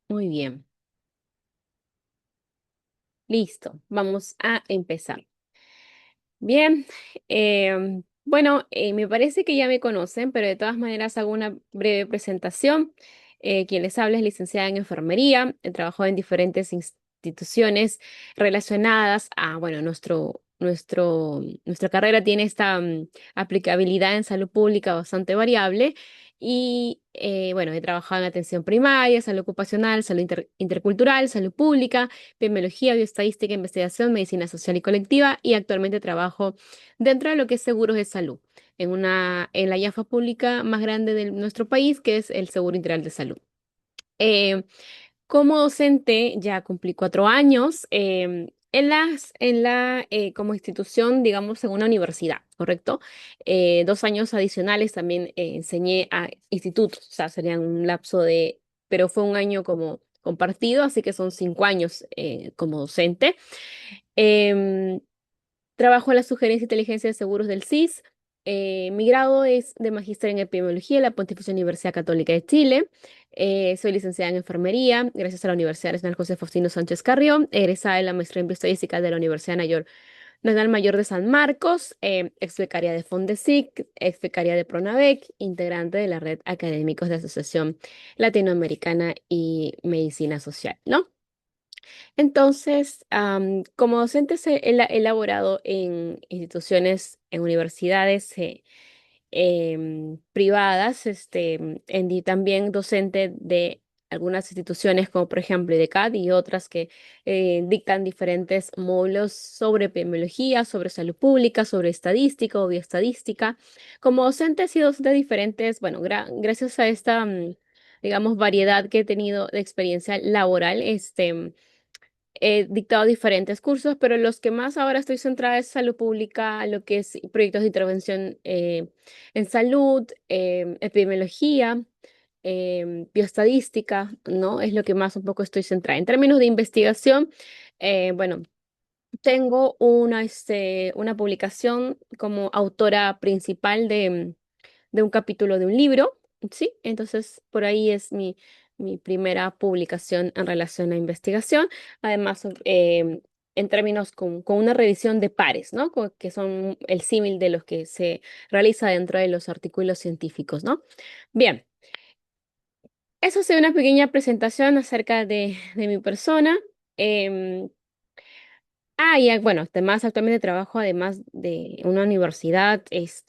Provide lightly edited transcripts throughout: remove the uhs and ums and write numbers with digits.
Muy bien, listo. Vamos a empezar. Bien, bueno, me parece que ya me conocen, pero de todas maneras hago una breve presentación. Quien les habla es licenciada en enfermería. He trabajado en diferentes instituciones relacionadas a, bueno, nuestra carrera tiene esta aplicabilidad en salud pública bastante variable. Y bueno, he trabajado en atención primaria, salud ocupacional, salud intercultural, salud pública, epidemiología, bioestadística, investigación, medicina social y colectiva, y actualmente trabajo dentro de lo que es seguros de salud, en la IAFA pública más grande de nuestro país, que es el Seguro Integral de Salud. Eh, Como docente ya cumplí 4 años como institución, digamos, en una universidad, ¿correcto? 2 años adicionales también enseñé a institutos, o sea, serían un lapso pero fue un año como compartido, así que son 5 años como docente. Em, Trabajo en la Sugerencia e Inteligencia de Seguros del CIS. Mi grado es de Magíster en Epidemiología de la Pontificia Universidad Católica de Chile. Soy licenciada en Enfermería, gracias a la Universidad Nacional José Faustino Sánchez Carrión, egresada de la Maestría en Bioestadística de la Universidad Nacional Mayor de San Marcos, ex becaria de Fondesic, ex becaria de Pronavec, integrante de la Red Académicos de Asociación Latinoamericana y Medicina Social, ¿no? Entonces, como docente he elaborado en instituciones, en universidades privadas, también docente de algunas instituciones como por ejemplo IDECAD y otras que dictan diferentes módulos sobre epidemiología, sobre salud pública, sobre estadística o bioestadística. Como docente he sido docente de diferentes, bueno, gracias a esta, digamos, variedad que he tenido de experiencia laboral, he dictado diferentes cursos, pero los que más ahora estoy centrada es salud pública, lo que es proyectos de intervención en salud, epidemiología, bioestadística, ¿no? Es lo que más un poco estoy centrada. En términos de investigación, bueno, tengo una publicación como autora principal de un capítulo de un libro, ¿sí? Entonces, por ahí es mi primera publicación en relación a investigación. Además, en términos con una revisión de pares, ¿no? Que son el símil de los que se realiza dentro de los artículos científicos, ¿no? Bien, eso es una pequeña presentación acerca de mi persona. Em, bueno, además actualmente trabajo además de una universidad, que es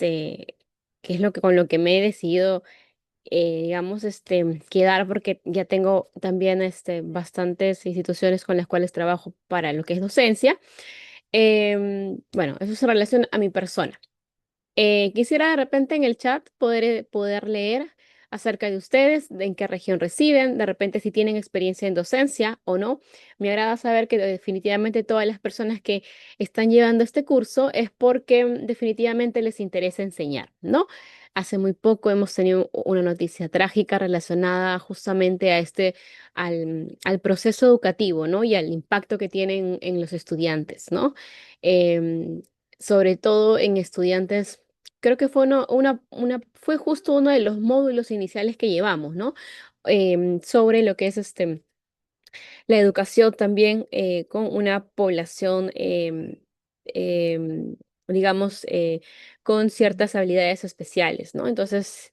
con lo que me he decidido digamos, quedar porque ya tengo también bastantes instituciones con las cuales trabajo para lo que es docencia. Bueno, eso es en relación a mi persona. Quisiera de repente en el chat poder leer acerca de ustedes, de en qué región residen, de repente si tienen experiencia en docencia o no. Me agrada saber que definitivamente todas las personas que están llevando este curso es porque definitivamente les interesa enseñar, ¿no? Hace muy poco hemos tenido una noticia trágica relacionada justamente al proceso educativo, ¿no? Y al impacto que tienen en los estudiantes, ¿no? Em, Sobre todo en estudiantes. Creo que fue justo uno de los módulos iniciales que llevamos, ¿no? Sobre lo que es la educación también con una población, em, digamos, con ciertas habilidades especiales, ¿no? Entonces,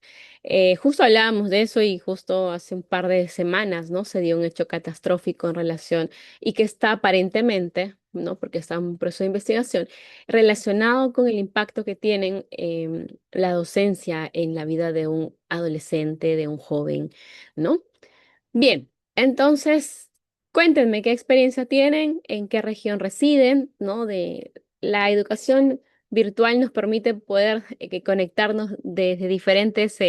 justo hablábamos de eso y justo hace un par de semanas, ¿no? Se dio un hecho catastrófico en relación y que está aparentemente, ¿no? Porque está en un proceso de investigación, relacionado con el impacto que tienen la docencia en la vida de un adolescente, de un joven, ¿no? Bien, entonces, cuéntenme qué experiencia tienen, en qué región residen, ¿no? De la educación virtual nos permite poder que conectarnos desde diferentes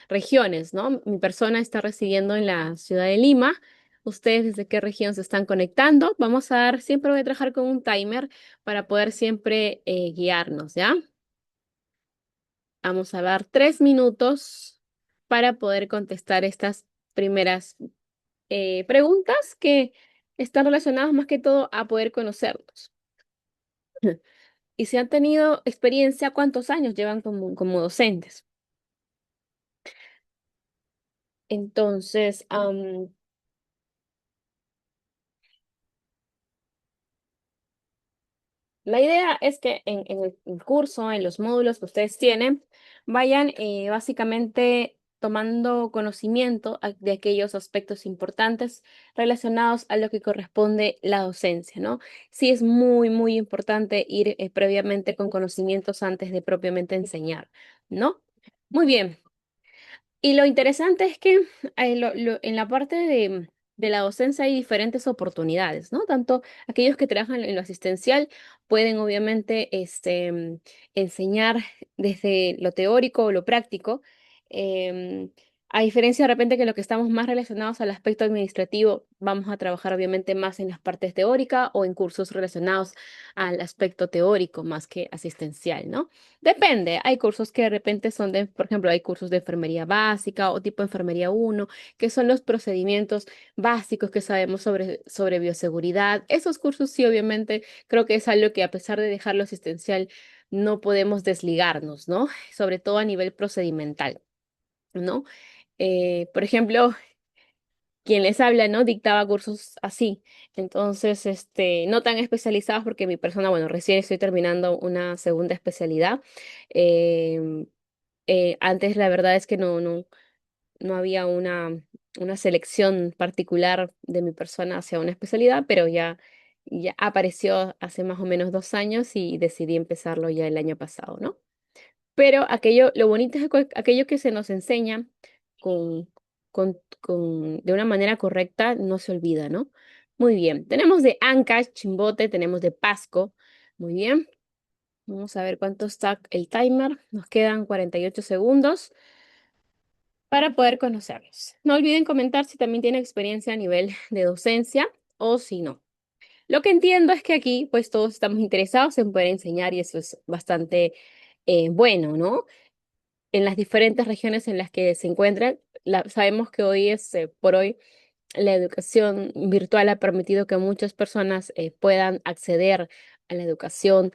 regiones, ¿no? Mi persona está residiendo en la ciudad de Lima. ¿Ustedes desde qué región se están conectando? Siempre voy a trabajar con un timer para poder siempre guiarnos, ¿ya? Vamos a dar 3 minutos para poder contestar estas primeras preguntas que están relacionadas más que todo a poder conocernos. Y si han tenido experiencia, ¿cuántos años llevan como docentes? Entonces, La idea es que en el curso, en los módulos que ustedes tienen, vayan básicamente tomando conocimiento de aquellos aspectos importantes relacionados a lo que corresponde la docencia, ¿no? Sí es muy, muy importante ir previamente con conocimientos antes de propiamente enseñar, ¿no? Muy bien. Y lo interesante es que en la parte de la docencia hay diferentes oportunidades, ¿no? Tanto aquellos que trabajan en lo asistencial pueden obviamente enseñar desde lo teórico o lo práctico, em, a diferencia de repente que lo que estamos más relacionados al aspecto administrativo, vamos a trabajar obviamente más en las partes teóricas o en cursos relacionados al aspecto teórico más que asistencial, ¿no? Depende, hay cursos que de repente son de, por ejemplo, hay cursos de enfermería básica o tipo enfermería uno, que son los procedimientos básicos que sabemos sobre bioseguridad. Esos cursos sí, obviamente, creo que es algo que a pesar de dejarlo asistencial, no podemos desligarnos, ¿no? Sobre todo a nivel procedimental, ¿no? Por ejemplo, quien les habla, ¿no? Dictaba cursos así. Entonces, no tan especializados porque mi persona, bueno, recién estoy terminando una segunda especialidad. Em, Antes la verdad es que no había una selección particular de mi persona hacia una especialidad, pero ya apareció hace más o menos 2 años y decidí empezarlo ya el año pasado, ¿no? Pero lo bonito es que aquello que se nos enseña con, de una manera correcta no se olvida, ¿no? Muy bien. Tenemos de Ancash, Chimbote, tenemos de Pasco. Muy bien. Vamos a ver cuánto está el timer. Nos quedan 48 segundos para poder conocerlos. No olviden comentar si también tienen experiencia a nivel de docencia o si no. Lo que entiendo es que aquí, pues todos estamos interesados en poder enseñar y eso es bastante bueno, ¿no? En las diferentes regiones en las que se encuentran. Sabemos que hoy es, por hoy, la educación virtual ha permitido que muchas personas puedan acceder a la educación,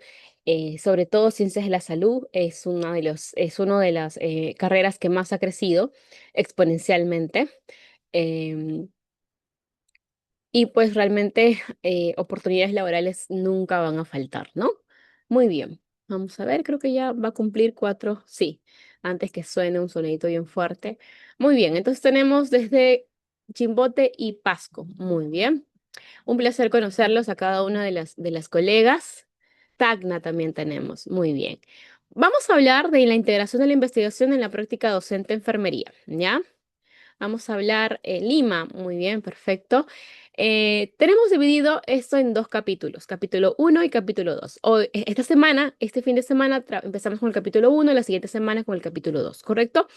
sobre todo ciencias de la salud, es una de las carreras que más ha crecido exponencialmente. Em, y pues realmente oportunidades laborales nunca van a faltar, ¿no? Muy bien. Vamos a ver, creo que ya va a cumplir 4, sí, antes que suene un sonidito bien fuerte. Muy bien, entonces tenemos desde Chimbote y Pasco. Muy bien. Un placer conocerlos a cada una de las colegas. Tacna también tenemos. Muy bien. Vamos a hablar de la integración de la investigación en la práctica docente de enfermería, ¿ya? Vamos a hablar Lima. Muy bien, perfecto. Tenemos dividido esto en dos capítulos, capítulo uno y capítulo 2. Hoy, esta semana, este fin de semana, empezamos con el capítulo uno, la siguiente semana con el capítulo 2, ¿correcto?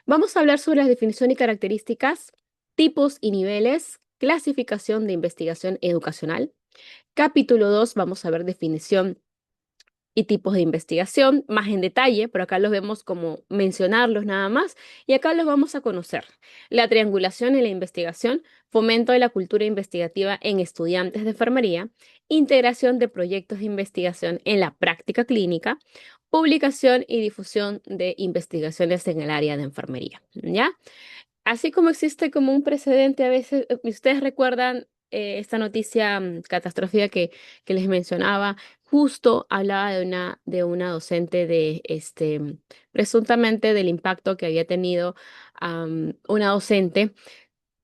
Vamos a hablar sobre la definición y características, tipos y niveles, clasificación de investigación educacional. Capítulo 2, vamos a ver definición y tipos de investigación más en detalle, pero acá los vemos como mencionarlos nada más y acá los vamos a conocer. La triangulación en la investigación, fomento de la cultura investigativa en estudiantes de enfermería, integración de proyectos de investigación en la práctica clínica, publicación y difusión de investigaciones en el área de enfermería, ¿ya? Así como existe como un precedente, a veces, ustedes recuerdan esta noticia catastrófica que les mencionaba, justo hablaba de una docente presuntamente del impacto que había tenido una docente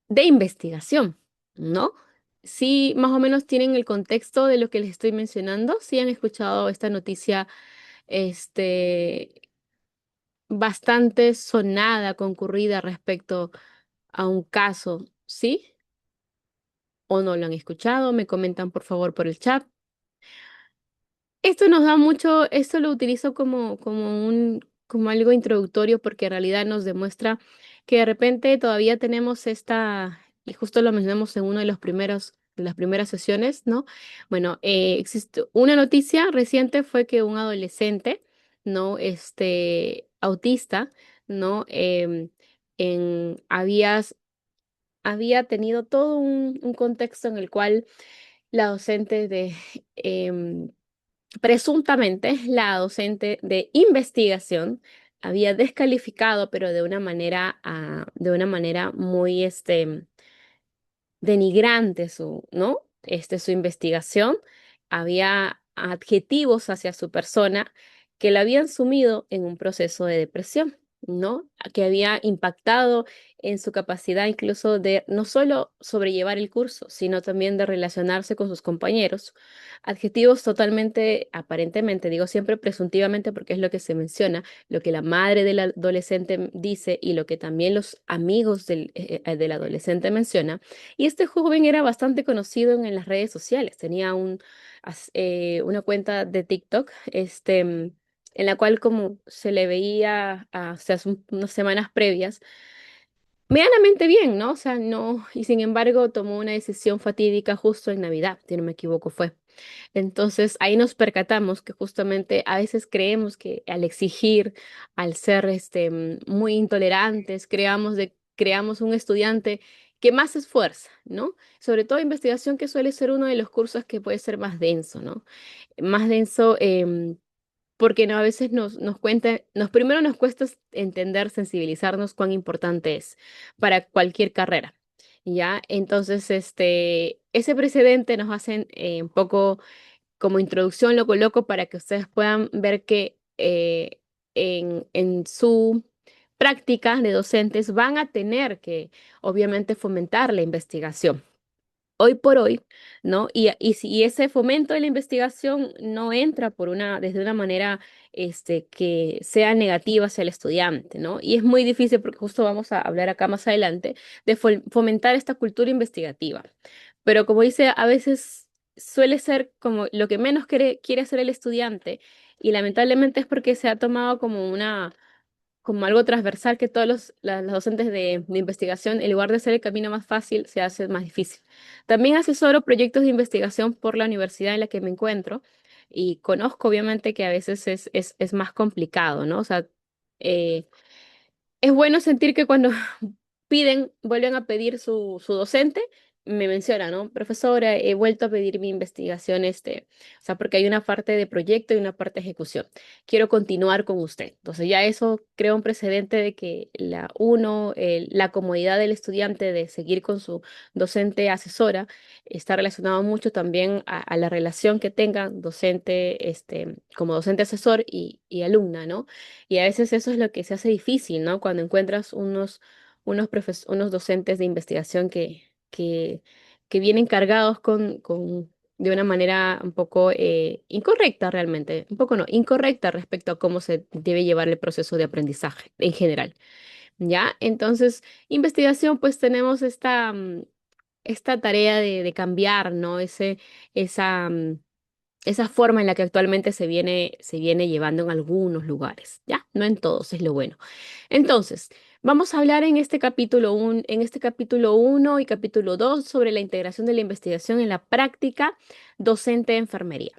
de investigación, ¿no? Sí, más o menos tienen el contexto de lo que les estoy mencionando, sí han escuchado esta noticia, este, bastante sonada, concurrida respecto a un caso, ¿sí? ¿O no lo han escuchado? Me comentan por favor por el chat. Esto nos da mucho, esto lo utilizo como algo introductorio porque en realidad nos demuestra que de repente todavía tenemos y justo lo mencionamos en uno de las primeras sesiones, ¿no? Bueno, existe una noticia reciente fue que un adolescente, ¿no? Autista, ¿no? Había tenido todo un contexto en el cual la docente em, presuntamente la docente de investigación había descalificado, pero de una manera muy denigrante ¿no? Su investigación. adjetivos hacia su persona que la habían sumido en un proceso de depresión, ¿no? Que había impactado en su capacidad incluso de no solo sobrellevar el curso, sino también de relacionarse con sus compañeros. Adjetivos totalmente, aparentemente, digo siempre presuntivamente porque es lo que se menciona, lo que la madre del adolescente dice y lo que también los amigos del adolescente mencionan. Y este joven era bastante conocido en las redes sociales, tenía una cuenta de TikTok, en la cual como se le veía, o sea, hace unas semanas previas, medianamente bien, ¿no? O sea, no, y sin embargo tomó una decisión fatídica justo en Navidad, si no me equivoco fue. Entonces ahí nos percatamos que justamente a veces creemos que al exigir, al ser muy intolerantes, creamos un estudiante que más se esfuerza, ¿no? Sobre todo investigación que suele ser uno de los cursos que puede ser más denso, ¿no? Más denso, porque no, a veces primero nos cuesta entender, sensibilizarnos cuán importante es para cualquier carrera. ¿Ya? Entonces, ese precedente nos hace un poco como introducción, lo coloco para que ustedes puedan ver que en su práctica de docentes van a tener que, obviamente, fomentar la investigación hoy por hoy, ¿no? Y si ese fomento de la investigación no entra desde una manera que sea negativa hacia el estudiante, ¿no? Y es muy difícil, porque justo vamos a hablar acá más adelante, de fomentar esta cultura investigativa. Pero como dice, a veces suele ser como lo que menos quiere hacer el estudiante, y lamentablemente es porque se ha tomado como algo transversal que todos los docentes de investigación, en lugar de ser el camino más fácil, se hace más difícil. También asesoro proyectos de investigación por la universidad en la que me encuentro, y conozco obviamente que a veces es más complicado, ¿no? O sea, eh, es bueno sentir que cuando vuelven a pedir su docente, me menciona, ¿no? Profesora, he vuelto a pedir mi investigación, o sea, porque hay una parte de proyecto y una parte de ejecución. Quiero continuar con usted. Entonces ya eso crea un precedente de que la comodidad del estudiante de seguir con su docente asesora está relacionado mucho también a la relación que tengan docente, como docente asesor y alumna, ¿no? Y a veces eso es lo que se hace difícil, ¿no? Cuando encuentras unos docentes de investigación que vienen cargados de una manera un poco incorrecta realmente, un poco no, incorrecta respecto a cómo se debe llevar el proceso de aprendizaje en general, ¿ya? Entonces, investigación, pues tenemos esta tarea de cambiar, ¿no? Esa, mm, esa forma en la que actualmente se viene llevando en algunos lugares, ¿ya? No en todos, es lo bueno. Entonces, vamos a hablar en este capítulo uno y capítulo 2 sobre la integración de la investigación en la práctica docente de enfermería.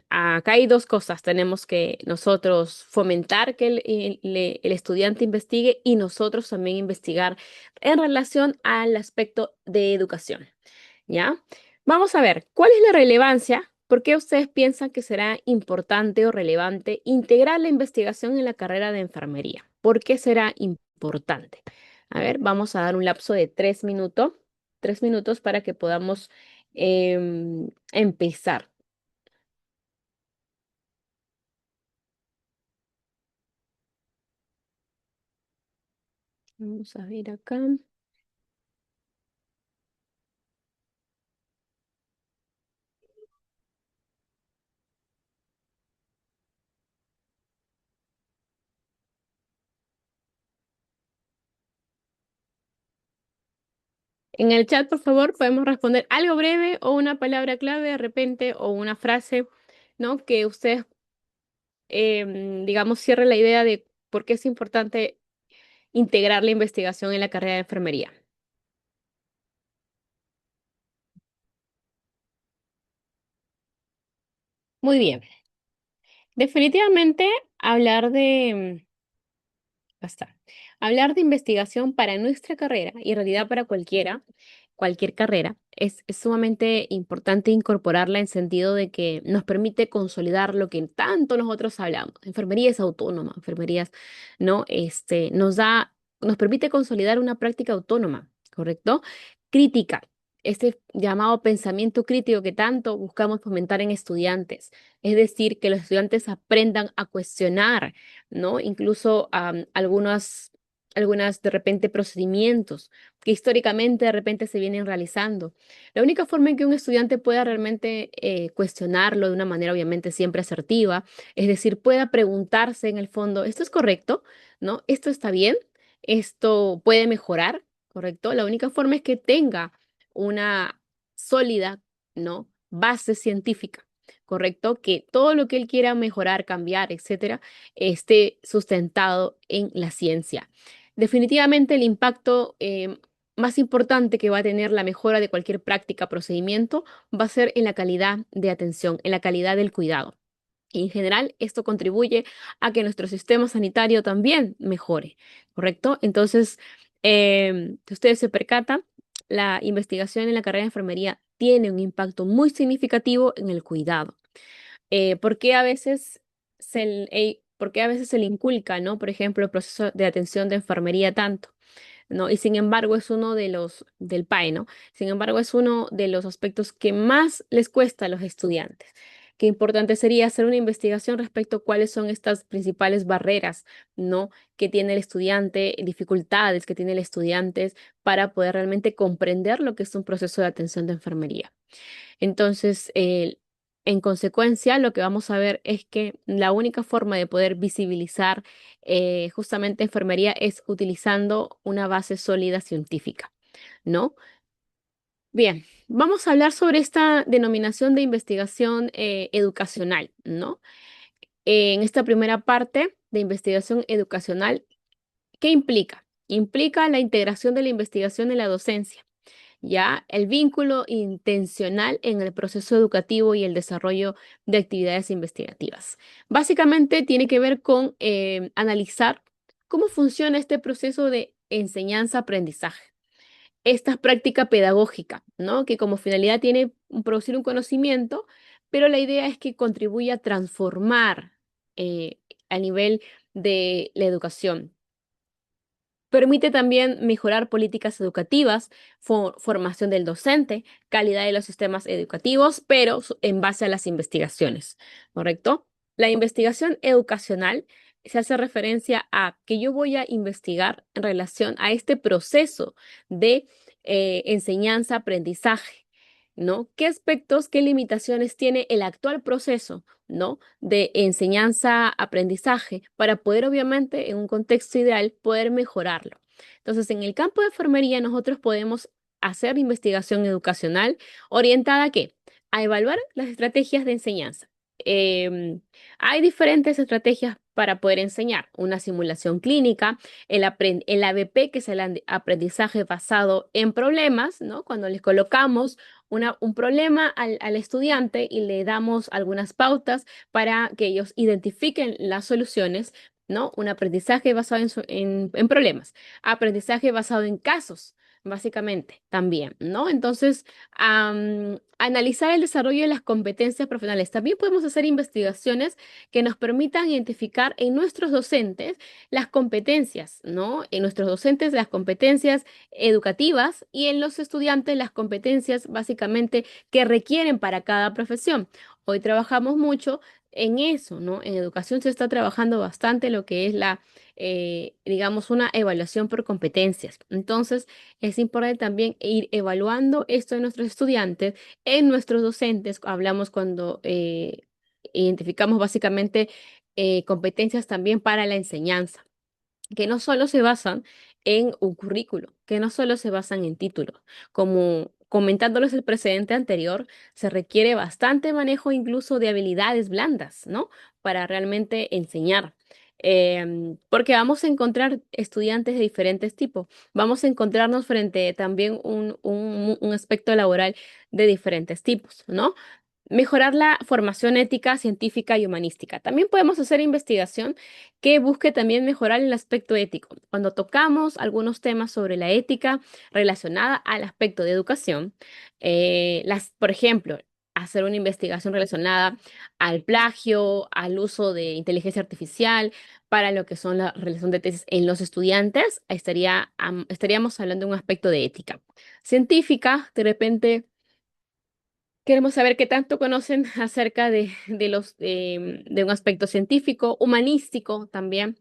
Acá hay dos cosas. Tenemos que nosotros fomentar que el estudiante investigue, y nosotros también investigar en relación al aspecto de educación. ¿Ya? Vamos a ver, ¿cuál es la relevancia? ¿Por qué ustedes piensan que será importante o relevante integrar la investigación en la carrera de enfermería? ¿Por qué será importante? A ver, vamos a dar un lapso de 3 minutos para que podamos empezar. Vamos a ver acá. En el chat, por favor, podemos responder algo breve o una palabra clave de repente o una frase, ¿no? Que ustedes, digamos, cierren la idea de por qué es importante integrar la investigación en la carrera de enfermería. Muy bien. Definitivamente hablar de, basta, hablar de investigación para nuestra carrera, y en realidad para cualquier carrera, es sumamente importante incorporarla en sentido de que nos permite consolidar lo que tanto nosotros hablamos. Enfermería es autónoma, enfermerías, ¿no? Nos permite consolidar una práctica autónoma, ¿correcto? Crítica. este llamado pensamiento crítico que tanto buscamos fomentar en estudiantes. Es decir, que los estudiantes aprendan a cuestionar, ¿no? Incluso algunas de repente procedimientos que históricamente de repente se vienen realizando. La única forma en que un estudiante pueda realmente cuestionarlo de una manera obviamente siempre asertiva, es decir, pueda preguntarse en el fondo, ¿esto es correcto? ¿No? ¿Esto está bien? ¿Esto puede mejorar? ¿Correcto? La única forma es que tenga una sólida, ¿no? Base científica, ¿correcto? Que todo lo que él quiera mejorar, cambiar, etcétera, esté sustentado en la ciencia. Definitivamente el impacto más importante que va a tener la mejora de cualquier práctica, procedimiento, va a ser en la calidad de atención, en la calidad del cuidado. Y en general, esto contribuye a que nuestro sistema sanitario también mejore, ¿correcto? Entonces, si ustedes se percatan, la investigación en la carrera de enfermería tiene un impacto muy significativo en el cuidado. ¿Por qué a veces por qué a veces se le inculca, ¿no? Por ejemplo, el proceso de atención de enfermería tanto? ¿No? Y sin embargo es uno de los del PAE, ¿no? Sin embargo es uno de los aspectos que más les cuesta a los estudiantes. Qué importante sería hacer una investigación respecto a cuáles son estas principales barreras, ¿no? Que tiene el estudiante, dificultades que tiene el estudiante para poder realmente comprender lo que es un proceso de atención de enfermería. Entonces, en consecuencia, lo que vamos a ver es que la única forma de poder visibilizar justamente enfermería es utilizando una base sólida científica, ¿no? Bien, vamos a hablar sobre esta denominación de investigación educacional, ¿no? En esta primera parte de investigación educacional, ¿qué implica? Implica la integración de la investigación en la docencia, ya el vínculo intencional en el proceso educativo y el desarrollo de actividades investigativas. Básicamente tiene que ver con analizar cómo funciona este proceso de enseñanza-aprendizaje, esta práctica pedagógica, ¿no? Que como finalidad tiene producir un conocimiento, pero la idea es que contribuya a transformar a nivel de la educación. Permite también mejorar políticas educativas, formación del docente, calidad de los sistemas educativos, pero en base a las investigaciones, ¿correcto? La investigación educacional se hace referencia a que yo voy a investigar en relación a este proceso de enseñanza-aprendizaje, ¿no? ¿Qué aspectos, qué limitaciones tiene el actual proceso, ¿no? De enseñanza-aprendizaje para poder, obviamente, en un contexto ideal, poder mejorarlo? Entonces, en el campo de enfermería, nosotros podemos hacer investigación educacional orientada ¿a qué? A evaluar las estrategias de enseñanza. Em, Hay diferentes estrategias para poder enseñar. Una simulación clínica, el ABP, que es el aprendizaje basado en problemas, ¿no? Cuando les colocamos un problema al estudiante y le damos algunas pautas para que ellos identifiquen las soluciones, ¿no? Un aprendizaje basado en problemas, aprendizaje basado en casos, básicamente, también, ¿no? Entonces, analizar el desarrollo de las competencias profesionales. También podemos hacer investigaciones que nos permitan identificar en nuestros docentes las competencias, ¿no? En nuestros docentes las competencias educativas y en los estudiantes las competencias básicamente que requieren para cada profesión. Hoy trabajamos mucho en eso, ¿no? En educación se está trabajando bastante lo que es digamos, una evaluación por competencias. Entonces, es importante también ir evaluando esto en nuestros estudiantes, en nuestros docentes. Hablamos cuando identificamos básicamente competencias también para la enseñanza que no solo se basan en un currículo, que no solo se basan en títulos. Como comentándoles el precedente anterior, se requiere bastante manejo incluso de habilidades blandas, ¿no? Para realmente enseñar. Porque vamos a encontrar estudiantes de diferentes tipos. Vamos a encontrarnos frente también un aspecto laboral de diferentes tipos, ¿no? Mejorar la formación ética, científica y humanística. También podemos hacer investigación que busque también mejorar el aspecto ético. Cuando tocamos algunos temas sobre la ética relacionada al aspecto de educación, por ejemplo, hacer una investigación relacionada al plagio, al uso de inteligencia artificial para lo que son la realización de tesis en los estudiantes, estaríamos hablando de un aspecto de ética científica. De repente queremos saber qué tanto conocen acerca de un aspecto científico, humanístico también.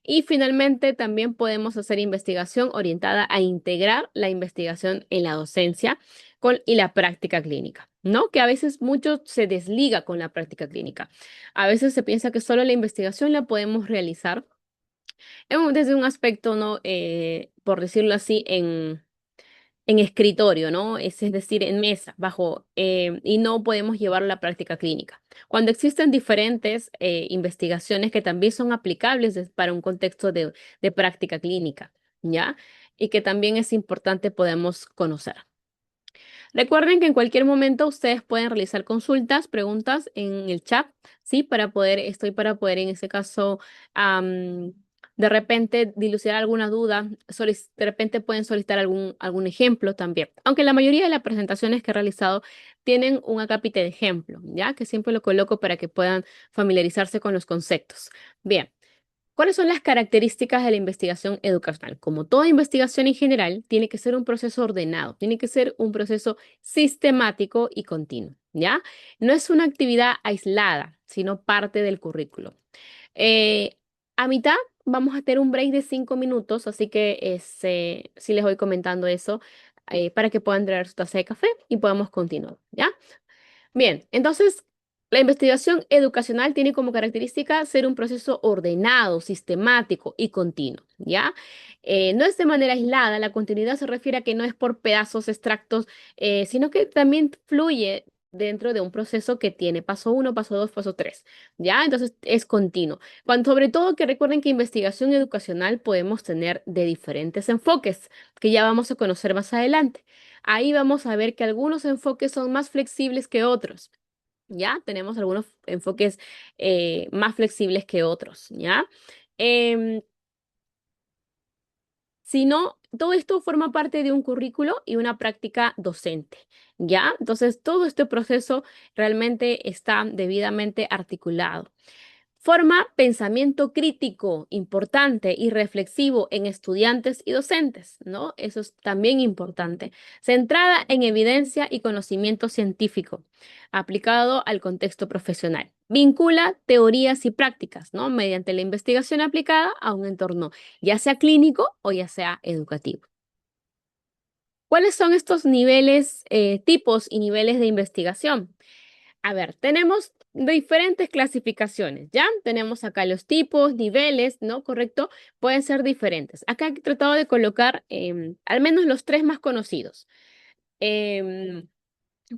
Y finalmente también podemos hacer investigación orientada a integrar la investigación en la docencia y la práctica clínica, ¿no? Que a veces mucho se desliga con la práctica clínica. A veces se piensa que solo la investigación la podemos realizar desde un aspecto, ¿no? Por decirlo así, en escritorio, ¿no? Es decir, en mesa, y no podemos llevar a la práctica clínica. Cuando existen diferentes investigaciones que también son aplicables para un contexto de práctica clínica, ¿ya? Y que también es importante podemos conocer. Recuerden que en cualquier momento ustedes pueden realizar consultas, preguntas en el chat, ¿sí? Para poder en ese caso, am, de repente dilucidar alguna duda, de repente pueden solicitar algún ejemplo también. Aunque la mayoría de las presentaciones que he realizado tienen un acápite de ejemplo, ¿ya? Que siempre lo coloco para que puedan familiarizarse con los conceptos. Bien. ¿Cuáles son las características de la investigación educacional? Como toda investigación en general, tiene que ser un proceso ordenado, tiene que ser un proceso sistemático y continuo, ¿ya? No es una actividad aislada, sino parte del currículo. Eh, a mitad vamos a tener un break de 5 minutos, así que sí les voy comentando eso para que puedan traer su taza de café y podamos continuar, ¿ya? Bien, entonces la investigación educacional tiene como característica ser un proceso ordenado, sistemático y continuo, ¿ya? No es de manera aislada, la continuidad se refiere a que no es por pedazos extractos, sino que también fluye dentro de un proceso que tiene paso uno, paso dos, paso tres, ¿ya? Entonces es continuo. Sobre todo que recuerden que investigación educacional podemos tener de diferentes enfoques, que ya vamos a conocer más adelante. Ahí vamos a ver que algunos enfoques son más flexibles que otros. ¿Ya? Tenemos algunos enfoques más flexibles que otros, ¿ya? Em, si no, todo esto forma parte de un currículo y una práctica docente, ¿ya? Entonces, todo este proceso realmente está debidamente articulado. Forma pensamiento crítico, importante y reflexivo en estudiantes y docentes, ¿no? Eso es también importante. Centrada en evidencia y conocimiento científico, aplicado al contexto profesional. Vincula teorías y prácticas, ¿no? Mediante la investigación aplicada a un entorno, ya sea clínico o ya sea educativo. ¿Cuáles son estos niveles, tipos y niveles de investigación? A ver, tenemos diferentes clasificaciones, ¿ya? Tenemos acá los tipos, niveles, ¿no? ¿Correcto? Pueden ser diferentes. Acá he tratado de colocar al menos los tres más conocidos. Em,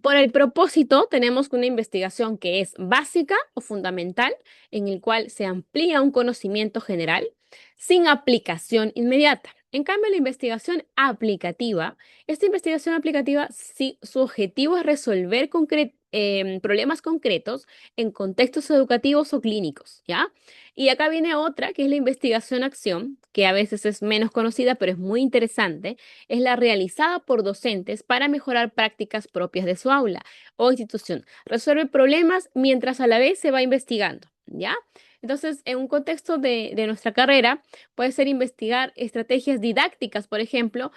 por el propósito, tenemos una investigación que es básica o fundamental, en el cual se amplía un conocimiento general sin aplicación inmediata. En cambio, la investigación aplicativa, esta investigación aplicativa, sí, su objetivo es resolver problemas concretos en contextos educativos o clínicos, ¿ya? Y acá viene otra, que es la investigación-acción, que a veces es menos conocida, pero es muy interesante, es la realizada por docentes para mejorar prácticas propias de su aula o institución. Resuelve problemas mientras a la vez se va investigando, ¿ya? Entonces, en un contexto de nuestra carrera, puede ser investigar estrategias didácticas, por ejemplo,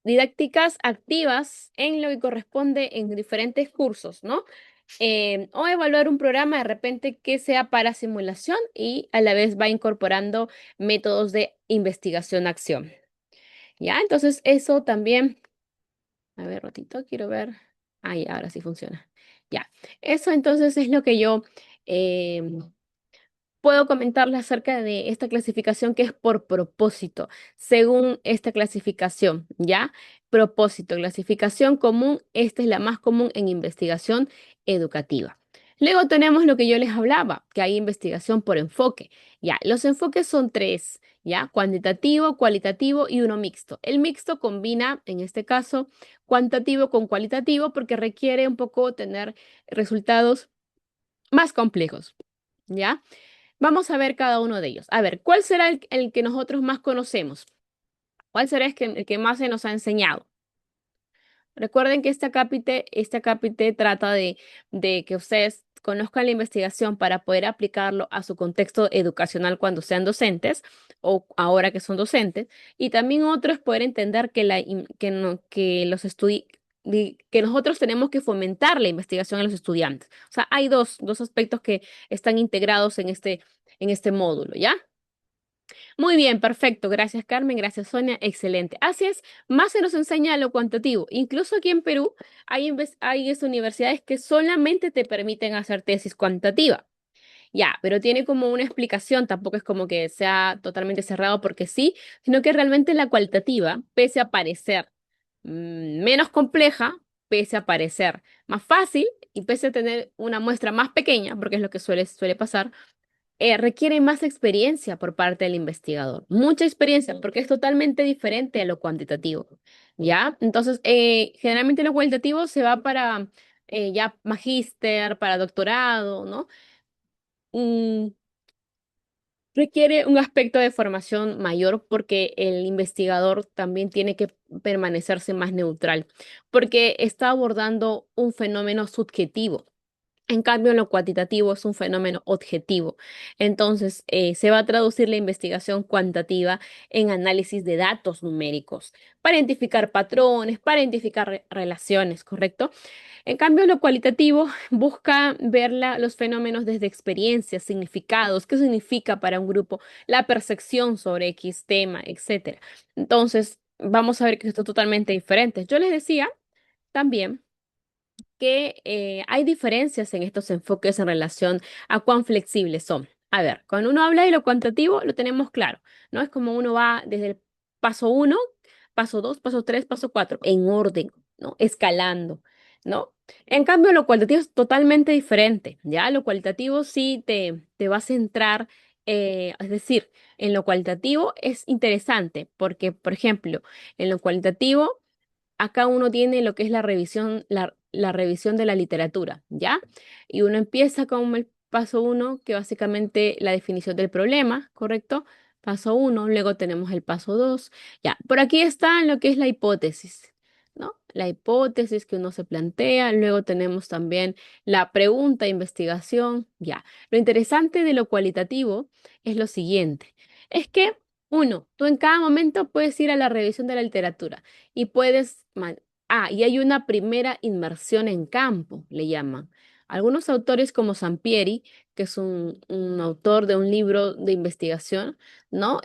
didácticas activas en lo que corresponde en diferentes cursos, ¿no? O evaluar un programa de repente que sea para simulación y a la vez va incorporando métodos de investigación-acción. ¿Ya? Entonces eso también, a ver, ratito, quiero ver. Ahí, ahora sí funciona. Ya. Eso entonces es lo que yo em, puedo comentarles acerca de esta clasificación que es por propósito, según esta clasificación, ¿ya? Propósito, clasificación común, esta es la más común en investigación educativa. Luego tenemos lo que yo les hablaba, que hay investigación por enfoque. Ya, los enfoques son tres, ¿ya? Cuantitativo, cualitativo y uno mixto. El mixto combina, en este caso, cuantitativo con cualitativo porque requiere un poco tener resultados más complejos, ¿ya? Vamos a ver cada uno de ellos. A ver, ¿cuál será el que nosotros más conocemos? ¿Cuál será el que más se nos ha enseñado? Recuerden que este acápite trata de que ustedes conozcan la investigación para poder aplicarlo a su contexto educacional cuando sean docentes o ahora que son docentes. Y también otro es poder entender que, que, no, que los que nosotros tenemos que fomentar la investigación en los estudiantes. O sea, hay dos aspectos que están integrados en este módulo, ¿ya? Muy bien, perfecto. Gracias, Carmen. Gracias, Sonia. Excelente. Así es, más se nos enseña lo cuantitativo. Incluso aquí en Perú hay universidades que solamente te permiten hacer tesis cuantitativa. Ya, pero tiene como una explicación, tampoco es como que sea totalmente cerrado porque sí, sino que realmente la cualitativa, pese a parecer menos compleja, pese a parecer más fácil y pese a tener una muestra más pequeña, porque es lo que suele pasar, requiere más experiencia por parte del investigador, mucha experiencia, porque es totalmente diferente a lo cuantitativo, ¿ya? Entonces, generalmente lo cualitativo se va para ya magíster, para doctorado, ¿no? Mm, requiere un aspecto de formación mayor porque el investigador también tiene que permanecerse más neutral, porque está abordando un fenómeno subjetivo. En cambio, lo cuantitativo es un fenómeno objetivo. Entonces, se va a traducir la investigación cuantitativa en análisis de datos numéricos para identificar patrones, para identificar relaciones, ¿correcto? En cambio, lo cualitativo busca ver los fenómenos desde experiencias, significados, qué significa para un grupo, la percepción sobre X tema, etcétera. Entonces, vamos a ver que esto es totalmente diferente. Yo les decía también que hay diferencias en estos enfoques en relación a cuán flexibles son. A ver, cuando uno habla de lo cuantitativo, lo tenemos claro, ¿no? Es como uno va desde el paso uno, paso 2, paso 3, paso 4, en orden, ¿no? Escalando, ¿no? En cambio, lo cualitativo es totalmente diferente, ¿ya? Lo cualitativo sí te va a centrar, es decir, en lo cualitativo es interesante porque, por ejemplo, en lo cualitativo acá uno tiene lo que es la revisión de la literatura, ¿ya? Y uno empieza con el paso uno, que básicamente la definición del problema, ¿correcto? Paso uno, luego tenemos el paso dos, ya. Por aquí está lo que es la hipótesis, ¿no? La hipótesis que uno se plantea, luego tenemos también la pregunta, investigación, ya. Lo interesante de lo cualitativo es lo siguiente, es que uno, tú en cada momento puedes ir a la revisión de la literatura y y hay una primera inmersión en campo, le llaman. Algunos autores como Sampieri, que es un autor de un libro de investigación, ¿no?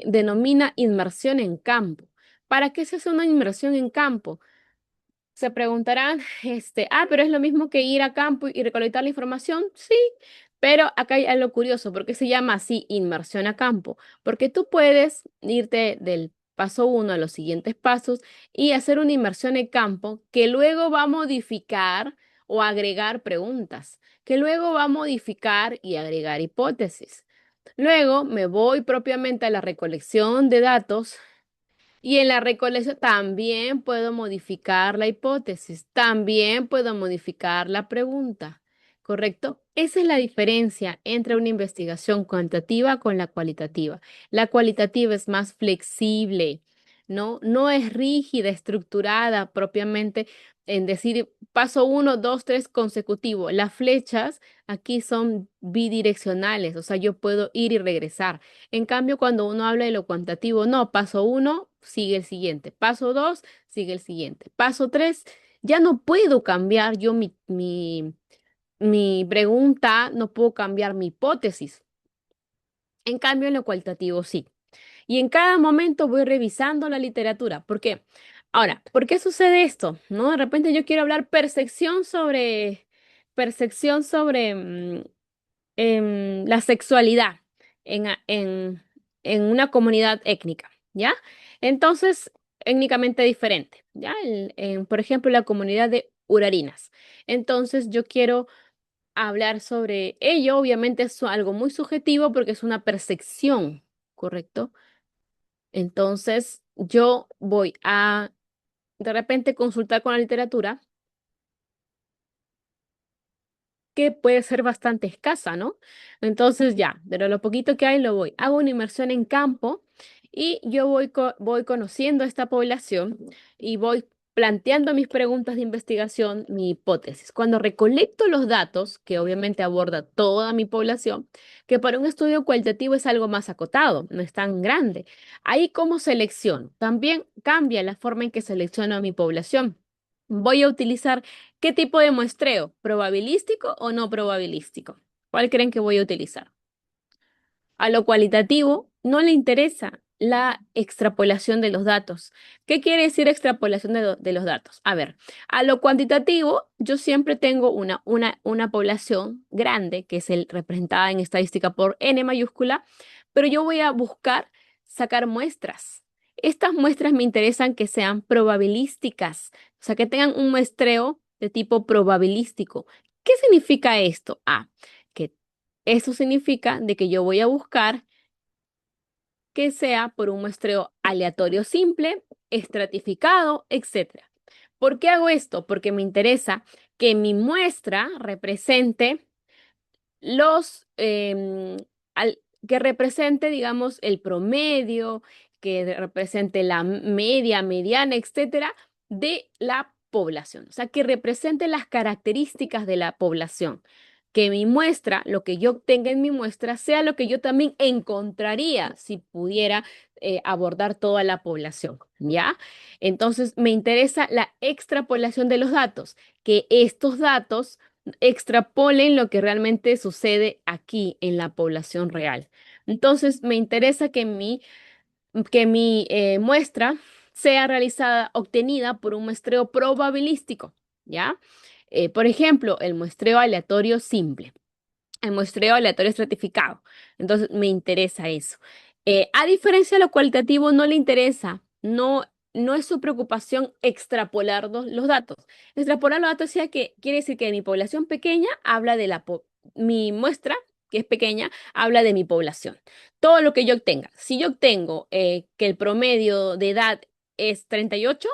Denomina inmersión en campo. ¿Para qué se hace una inmersión en campo? Se preguntarán, pero es lo mismo que ir a campo y recolectar la información. Sí, pero acá hay algo curioso, ¿por qué se llama así inmersión a campo? Porque tú puedes irte del paso uno a los siguientes pasos y hacer una inmersión en campo que luego va a modificar o agregar preguntas, que luego va a modificar y agregar hipótesis. Luego me voy propiamente a la recolección de datos y en la recolección también puedo modificar la hipótesis, también puedo modificar la pregunta, ¿correcto? Esa es la diferencia entre una investigación cuantitativa con la cualitativa. La cualitativa es más flexible, ¿no? No es rígida, estructurada propiamente en decir paso uno, dos, tres consecutivo. Las flechas aquí son bidireccionales, o sea, yo puedo ir y regresar. En cambio, cuando uno habla de lo cuantitativo, no, paso uno, sigue el siguiente, paso dos, sigue el siguiente, paso tres, ya no puedo cambiar yo mi pregunta, no puedo cambiar mi hipótesis. En cambio, en lo cualitativo sí. Y en cada momento voy revisando la literatura. ¿Por qué? Ahora, ¿por qué sucede esto? ¿No? De repente yo quiero hablar percepción sobre la sexualidad en una comunidad étnica, ¿ya? Entonces, étnicamente diferente, ¿ya? Por ejemplo, la comunidad de Urarinas. Entonces, yo quiero hablar sobre ello, obviamente es algo muy subjetivo porque es una percepción, ¿correcto? Entonces, yo voy a de repente consultar con la literatura que puede ser bastante escasa, ¿no? Entonces ya, pero lo poquito que hay lo voy. Hago una inmersión en campo y yo voy conociendo a esta población y voy planteando mis preguntas de investigación, mi hipótesis. Cuando recolecto los datos, que obviamente aborda toda mi población, que para un estudio cualitativo es algo más acotado, no es tan grande. Ahí cómo selecciono. También cambia la forma en que selecciono a mi población. Voy a utilizar qué tipo de muestreo, probabilístico o no probabilístico. ¿Cuál creen que voy a utilizar? A lo cualitativo no le interesa la extrapolación de los datos. ¿Qué quiere decir extrapolación de los datos? A ver, a lo cuantitativo, yo siempre tengo una población grande, que es representada en estadística por N mayúscula, pero yo voy a buscar sacar muestras. Estas muestras me interesan que sean probabilísticas, o sea, que tengan un muestreo de tipo probabilístico. ¿Qué significa esto? Que eso significa de que yo voy a buscar que sea por un muestreo aleatorio simple, estratificado, etcétera. ¿Por qué hago esto? Porque me interesa que mi muestra represente los, que represente, digamos, el promedio, que represente la media, mediana, etcétera, de la población. O sea, que represente las características de la población. Que mi muestra, lo que yo tenga en mi muestra, sea lo que yo también encontraría si pudiera abordar toda la población, ¿ya? Entonces, me interesa la extrapolación de los datos, que estos datos extrapolen lo que realmente sucede aquí en la población real. Entonces, me interesa que mi muestra sea realizada, obtenida por un muestreo probabilístico, ¿ya? Por ejemplo, el muestreo aleatorio simple, el muestreo aleatorio estratificado. Entonces, me interesa eso. A diferencia de lo cualitativo, no le interesa, no es su preocupación extrapolar los datos. Extrapolar los datos quiere decir que mi población pequeña habla de mi muestra, que es pequeña, habla de mi población. Todo lo que yo obtenga. Si yo obtengo que el promedio de edad es 38,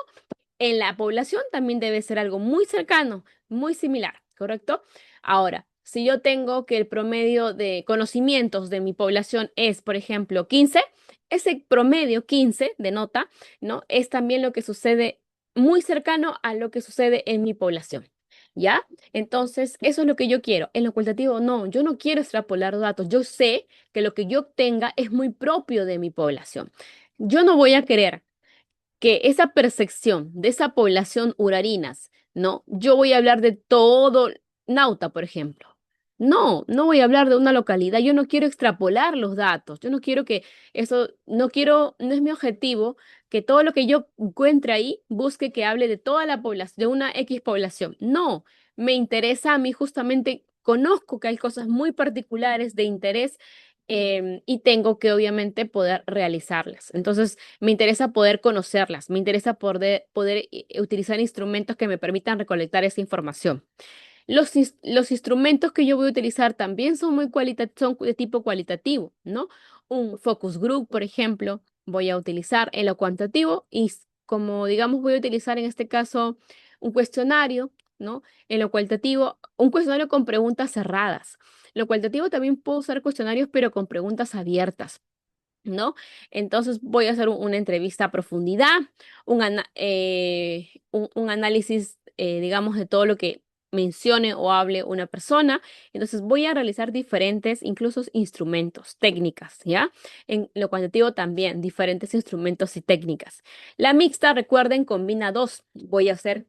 en la población también debe ser algo muy cercano, muy similar, ¿correcto? Ahora, si yo tengo que el promedio de conocimientos de mi población es, por ejemplo, 15, ese promedio 15 de nota, ¿no? Es también lo que sucede muy cercano a lo que sucede en mi población. ¿Ya? Entonces, eso es lo que yo quiero. En lo cualitativo, no, yo no quiero extrapolar datos. Yo sé que lo que yo obtenga es muy propio de mi población. Yo no voy a querer que esa percepción de esa población urarinas, ¿no? Yo voy a hablar de todo Nauta, por ejemplo. No voy a hablar de una localidad. Yo no quiero extrapolar los datos. Yo no quiero que eso, no quiero, no es mi objetivo que todo lo que yo encuentre ahí busque que hable de toda la población, de una X población. No, me interesa a mí justamente, conozco que hay cosas muy particulares de interés y tengo que obviamente poder realizarlas. Entonces, me interesa poder conocerlas, me interesa poder utilizar instrumentos que me permitan recolectar esa información. Los instrumentos que yo voy a utilizar también son de tipo cualitativo, ¿no? Un focus group, por ejemplo, voy a utilizar en lo cuantitativo y como digamos voy a utilizar en este caso un cuestionario, ¿no? En lo cualitativo, un cuestionario con preguntas cerradas. En lo cualitativo también puedo usar cuestionarios, pero con preguntas abiertas. ¿No? Entonces voy a hacer una entrevista a profundidad, un análisis, digamos, de todo lo que mencione o hable una persona. Entonces voy a realizar diferentes, incluso instrumentos, técnicas, ¿ya? En lo cuantitativo también, diferentes instrumentos y técnicas. La mixta, recuerden, combina dos. Voy a hacer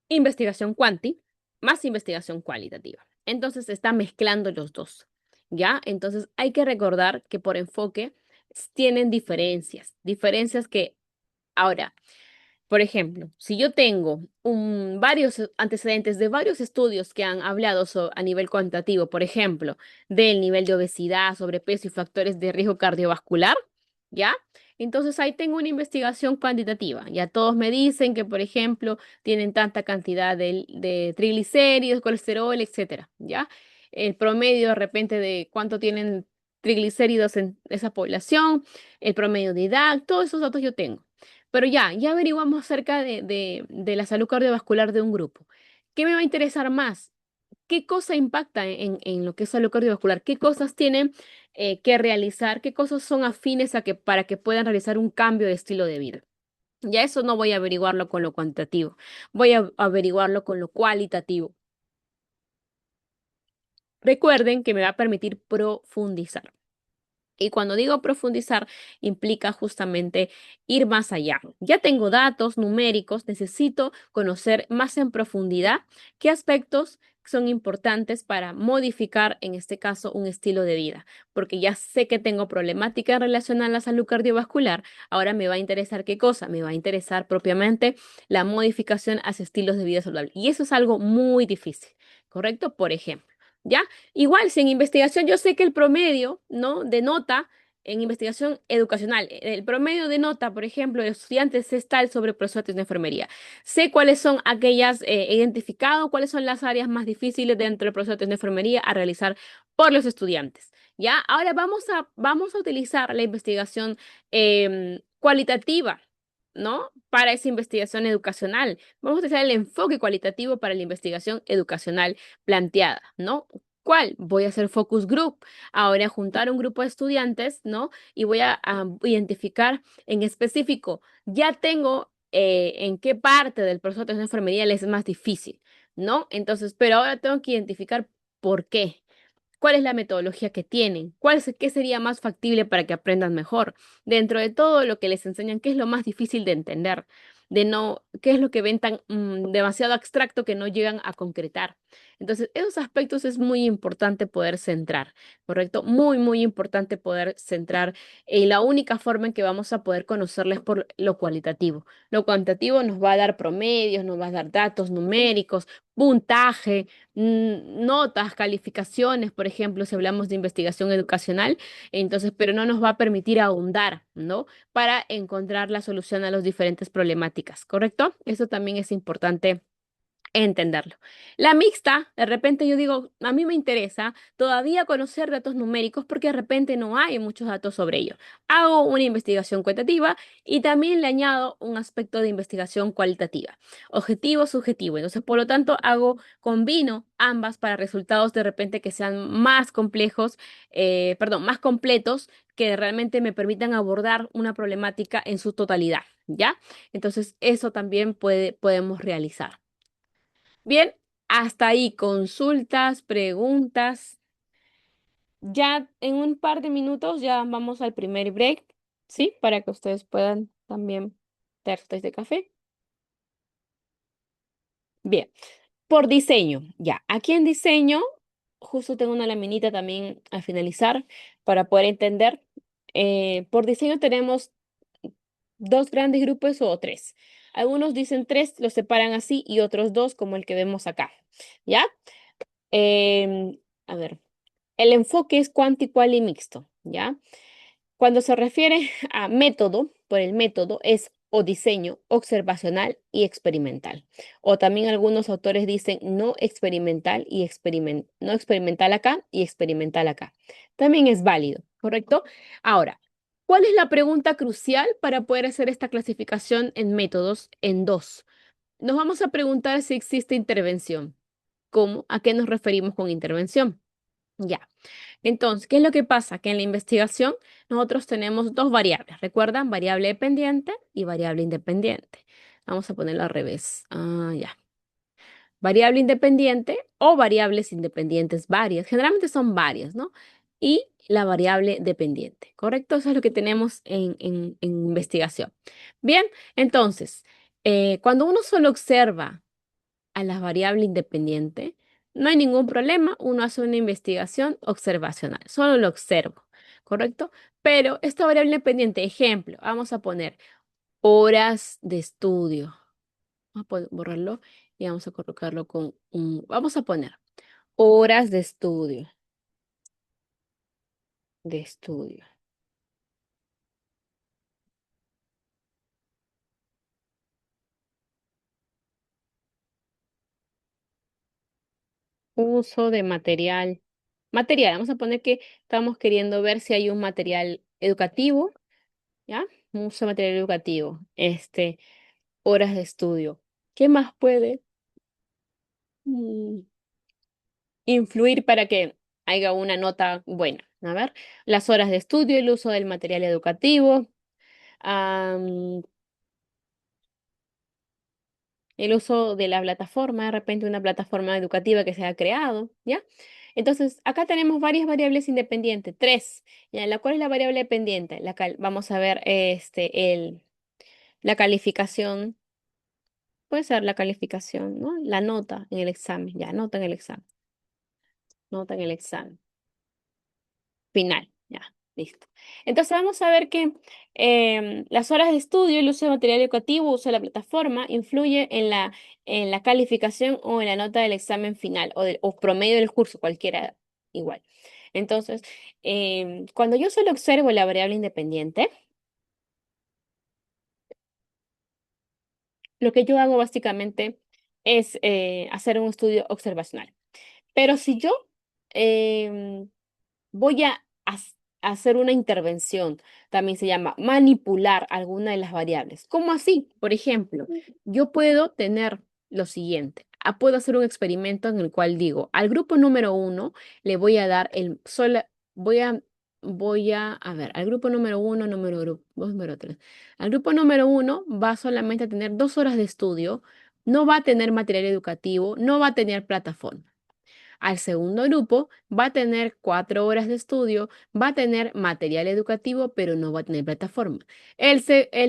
investigación cuanti más investigación cualitativa. Entonces se está mezclando los dos, ¿ya? Entonces hay que recordar que por enfoque tienen diferencias que ahora, por ejemplo, si yo tengo varios antecedentes de varios estudios que han hablado a nivel cuantitativo, por ejemplo, del nivel de obesidad, sobrepeso y factores de riesgo cardiovascular, ¿ya? Entonces ahí tengo una investigación cuantitativa. Ya todos me dicen que, por ejemplo, tienen tanta cantidad de triglicéridos, colesterol, etcétera, ¿ya? El promedio de repente de cuánto tienen triglicéridos en esa población, el promedio de edad, todos esos datos yo tengo. Pero ya averiguamos acerca de la salud cardiovascular de un grupo. ¿Qué me va a interesar más? ¿Qué cosa impacta en lo que es salud cardiovascular? ¿Qué cosas tienen que realizar? ¿Qué cosas son afines para que puedan realizar un cambio de estilo de vida? Ya eso no voy a averiguarlo con lo cuantitativo, voy a averiguarlo con lo cualitativo. Recuerden que me va a permitir profundizar. Y cuando digo profundizar, implica justamente ir más allá. Ya tengo datos numéricos, necesito conocer más en profundidad qué aspectos son importantes para modificar, en este caso, un estilo de vida. Porque ya sé que tengo problemática en relación a la salud cardiovascular. Ahora me va a interesar qué cosa. Me va a interesar propiamente la modificación hacia estilos de vida saludable. Y eso es algo muy difícil, ¿correcto? Por ejemplo. ¿Ya? Igual, si en investigación yo sé que el promedio, ¿no? De nota en investigación educacional, el promedio de nota, por ejemplo, de estudiantes es tal sobre procesos de enfermería. Sé cuáles son aquellas, he identificado cuáles son las áreas más difíciles dentro del proceso de enfermería a realizar por los estudiantes. ¿Ya? Ahora vamos a utilizar la investigación cualitativa, ¿no? Para esa investigación educacional. Vamos a utilizar el enfoque cualitativo para la investigación educacional planteada, ¿no? ¿Cuál? Voy a hacer focus group. Ahora juntar un grupo de estudiantes, ¿no? Y voy a identificar en específico, ya tengo en qué parte del proceso de enfermería les es más difícil, ¿no? Entonces, pero ahora tengo que identificar por qué. ¿Cuál es la metodología que tienen? ¿Qué sería más factible para que aprendan mejor? Dentro de todo lo que les enseñan, ¿qué es lo más difícil de entender? De no, ¿qué es lo que ven tan demasiado abstracto que no llegan a concretar? Entonces, esos aspectos es muy importante poder centrar, ¿correcto? Muy, muy importante poder centrar. Y la única forma en que vamos a poder conocerles por lo cualitativo. Lo cuantitativo nos va a dar promedios, nos va a dar datos numéricos, puntaje, notas, calificaciones, por ejemplo, si hablamos de investigación educacional, entonces, pero no nos va a permitir ahondar, ¿no? Para encontrar la solución a las diferentes problemáticas, ¿correcto? Eso también es importante entenderlo. La mixta, de repente yo digo, a mí me interesa todavía conocer datos numéricos porque de repente no hay muchos datos sobre ello. Hago una investigación cuantitativa y también le añado un aspecto de investigación cualitativa, objetivo, subjetivo. Entonces, por lo tanto, combino ambas para resultados de repente que sean más complejos, perdón, más completos, que realmente me permitan abordar una problemática en su totalidad, ¿ya? Entonces, eso también podemos realizar. Bien, hasta ahí consultas, preguntas. Ya en un par de minutos ya vamos al primer break, ¿sí? Para que ustedes puedan también dar su taza de café. Bien, por diseño, ya. Aquí en diseño, justo tengo una laminita también a finalizar para poder entender. Por diseño tenemos dos grandes grupos o tres. Algunos dicen tres, los separan así y otros dos, como el que vemos acá. ¿Ya? A ver. El enfoque es cuanti, cual y mixto, ¿ya? Cuando se refiere a método, por el método es o diseño observacional y experimental. O también algunos autores dicen no experimental y no experimental acá y experimental acá. También es válido, ¿correcto? Ahora, ¿cuál es la pregunta crucial para poder hacer esta clasificación en métodos en dos? Nos vamos a preguntar si existe intervención. ¿Cómo? ¿A qué nos referimos con intervención? Ya. Entonces, ¿qué es lo que pasa? Que en la investigación nosotros tenemos dos variables. ¿Recuerdan? Variable dependiente y variable independiente. Vamos a ponerlo al revés. Ah, ya. Variable independiente o variables independientes varias. Generalmente son varias, ¿no? Y la variable dependiente, ¿correcto? Eso es lo que tenemos en investigación. Bien, entonces, cuando uno solo observa a la variable independiente, no hay ningún problema, uno hace una investigación observacional, solo lo observo, ¿correcto? Pero esta variable independiente, ejemplo, vamos a poner horas de estudio. Vamos a borrarlo y vamos a colocarlo con vamos a poner horas de estudio. Uso de material. Material, vamos a poner que estamos queriendo ver si hay un material educativo, ¿ya? Un uso de material educativo. Horas de estudio. ¿Qué más puede mm, influir para que haya una nota buena? A ver, las horas de estudio, el uso del material educativo, el uso de la plataforma, de repente una plataforma educativa que se ha creado, ¿ya? Entonces, acá tenemos varias variables independientes, tres, ¿ya? ¿Cuál es la variable dependiente? Vamos a ver la calificación, puede ser la calificación, ¿no? La nota en el examen, ya, nota en el examen. Final, ya, listo. Entonces vamos a ver que las horas de estudio, el uso de material educativo, uso de la plataforma, influye en la calificación o en la nota del examen final o promedio del curso, cualquiera igual. Entonces, cuando yo solo observo la variable independiente, lo que yo hago básicamente es hacer un estudio observacional. Pero si yo em, voy a hacer una intervención. También se llama manipular alguna de las variables. ¿Cómo así? Por ejemplo, yo puedo tener lo siguiente. Puedo hacer un experimento en el cual digo, al grupo número uno le voy a dar voy a ver, al grupo número uno, número tres. Al grupo número uno va solamente a tener 2 horas de estudio, no va a tener material educativo, no va a tener plataforma. Al segundo grupo va a tener 4 horas de estudio, va a tener material educativo, pero no va a tener plataforma. El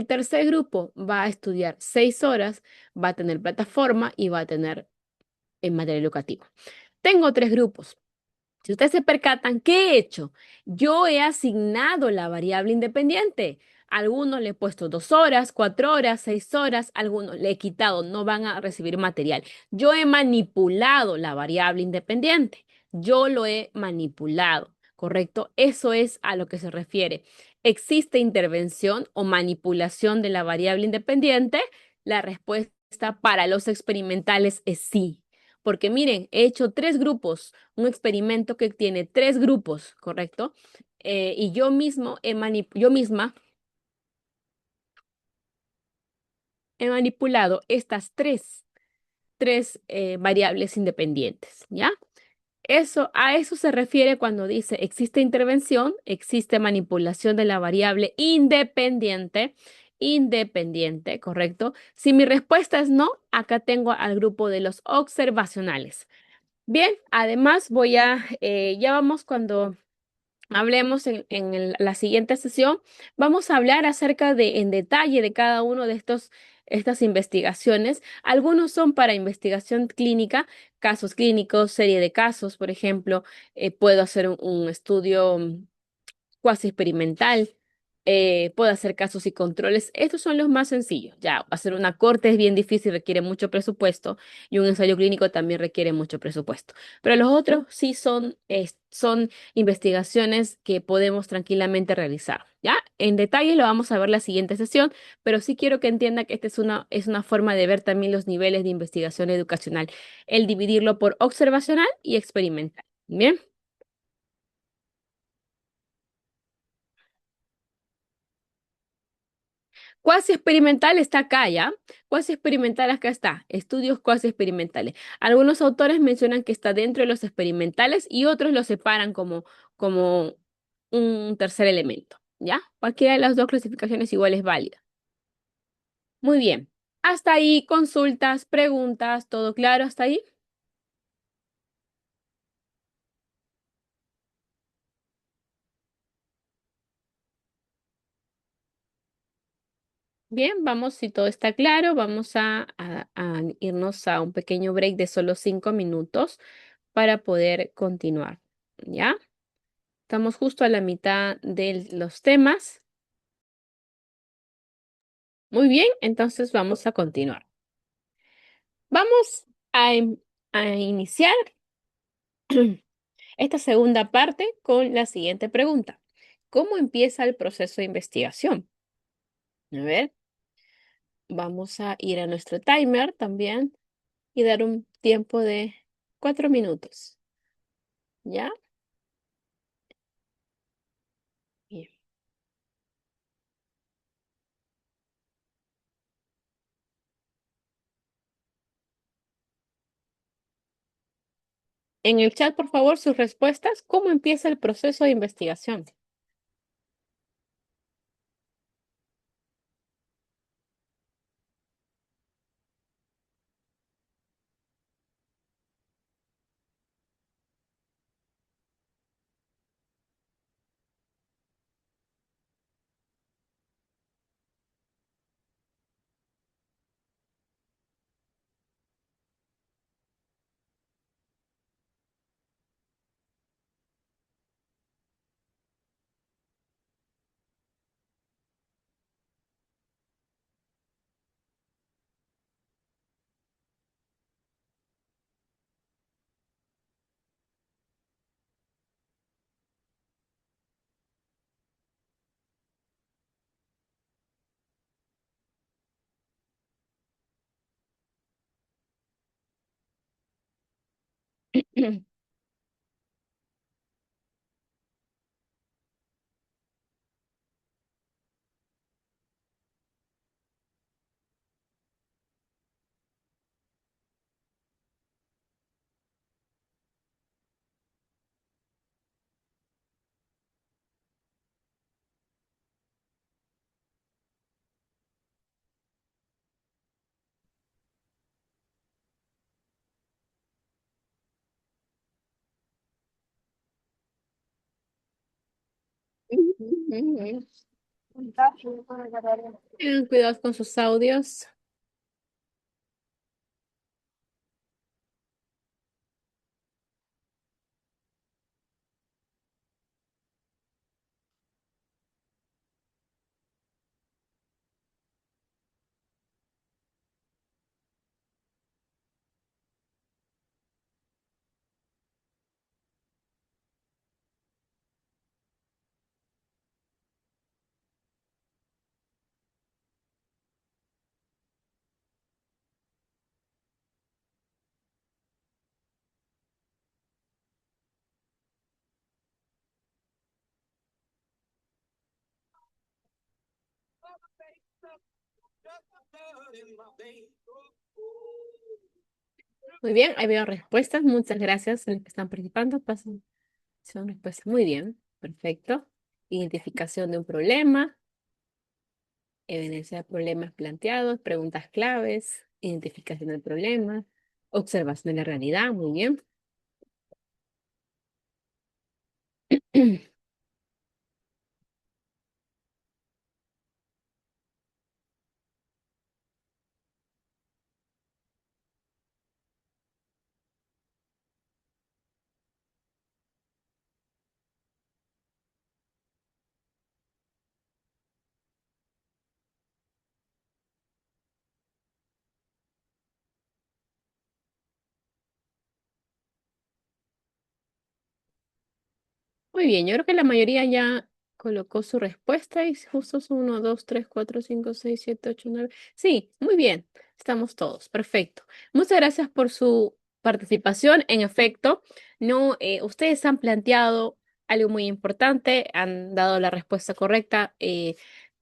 tercer grupo va a estudiar 6 horas, va a tener plataforma y va a tener material educativo. Tengo tres grupos. Si ustedes se percatan, ¿qué he hecho? Yo he asignado la variable independiente. A algunos le he puesto 2 horas, 4 horas, 6 horas, algunos le he quitado, no van a recibir material. Yo he manipulado la variable independiente. Yo lo he manipulado, ¿correcto? Eso es a lo que se refiere. ¿Existe intervención o manipulación de la variable independiente? La respuesta para los experimentales es sí. Porque miren, he hecho tres grupos, un experimento que tiene tres grupos, ¿correcto? Y yo misma he manipulado estas tres variables independientes, ¿ya? A eso se refiere cuando dice existe intervención, existe manipulación de la variable independiente, ¿correcto? Si mi respuesta es no, acá tengo al grupo de los observacionales. Bien, además ya vamos cuando hablemos la siguiente sesión, vamos a hablar acerca en detalle de cada uno de estas investigaciones. Algunos son para investigación clínica, casos clínicos, serie de casos, por ejemplo, puedo hacer un estudio cuasi experimental, puedo hacer casos y controles. Estos son los más sencillos. Ya, hacer una corte es bien difícil, requiere mucho presupuesto y un ensayo clínico también requiere mucho presupuesto. Pero los otros sí son investigaciones que podemos tranquilamente realizar. ¿Ya? En detalle lo vamos a ver la siguiente sesión, pero sí quiero que entienda que esta es una forma de ver también los niveles de investigación educacional, el dividirlo por observacional y experimental. Bien. Cuasi experimental está acá, ¿ya? Cuasi experimental acá está. Estudios cuasi experimentales. Algunos autores mencionan que está dentro de los experimentales y otros lo separan como un tercer elemento, ¿ya? Cualquiera de las dos clasificaciones igual es válida. Muy bien. Hasta ahí, consultas, preguntas, ¿todo claro hasta ahí? Bien, vamos, si todo está claro, vamos a irnos a un pequeño break de solo 5 minutos para poder continuar, ¿ya? Estamos justo a la mitad de los temas. Muy bien, entonces vamos a continuar. Vamos a iniciar esta segunda parte con la siguiente pregunta. ¿Cómo empieza el proceso de investigación? A ver, vamos a ir a nuestro timer también y dar un tiempo de 4 minutos. ¿Ya? Bien. En el chat, por favor, sus respuestas. ¿Cómo empieza el proceso de investigación? Tengan cuidado con sus audios. Muy bien, ahí veo respuestas. Muchas gracias a los que están participando. Pasen, son respuestas. Muy bien, perfecto. Identificación de un problema, evidencia de problemas planteados, preguntas claves, identificación del problema, observación de la realidad. Muy bien. Muy bien, yo creo que la mayoría ya colocó su respuesta y justo son 1, 2, 3, 4, 5, 6, 7, 8, 9. Sí, muy bien, estamos todos, perfecto. Muchas gracias por su participación. En efecto, no, ustedes han planteado algo muy importante, han dado la respuesta correcta,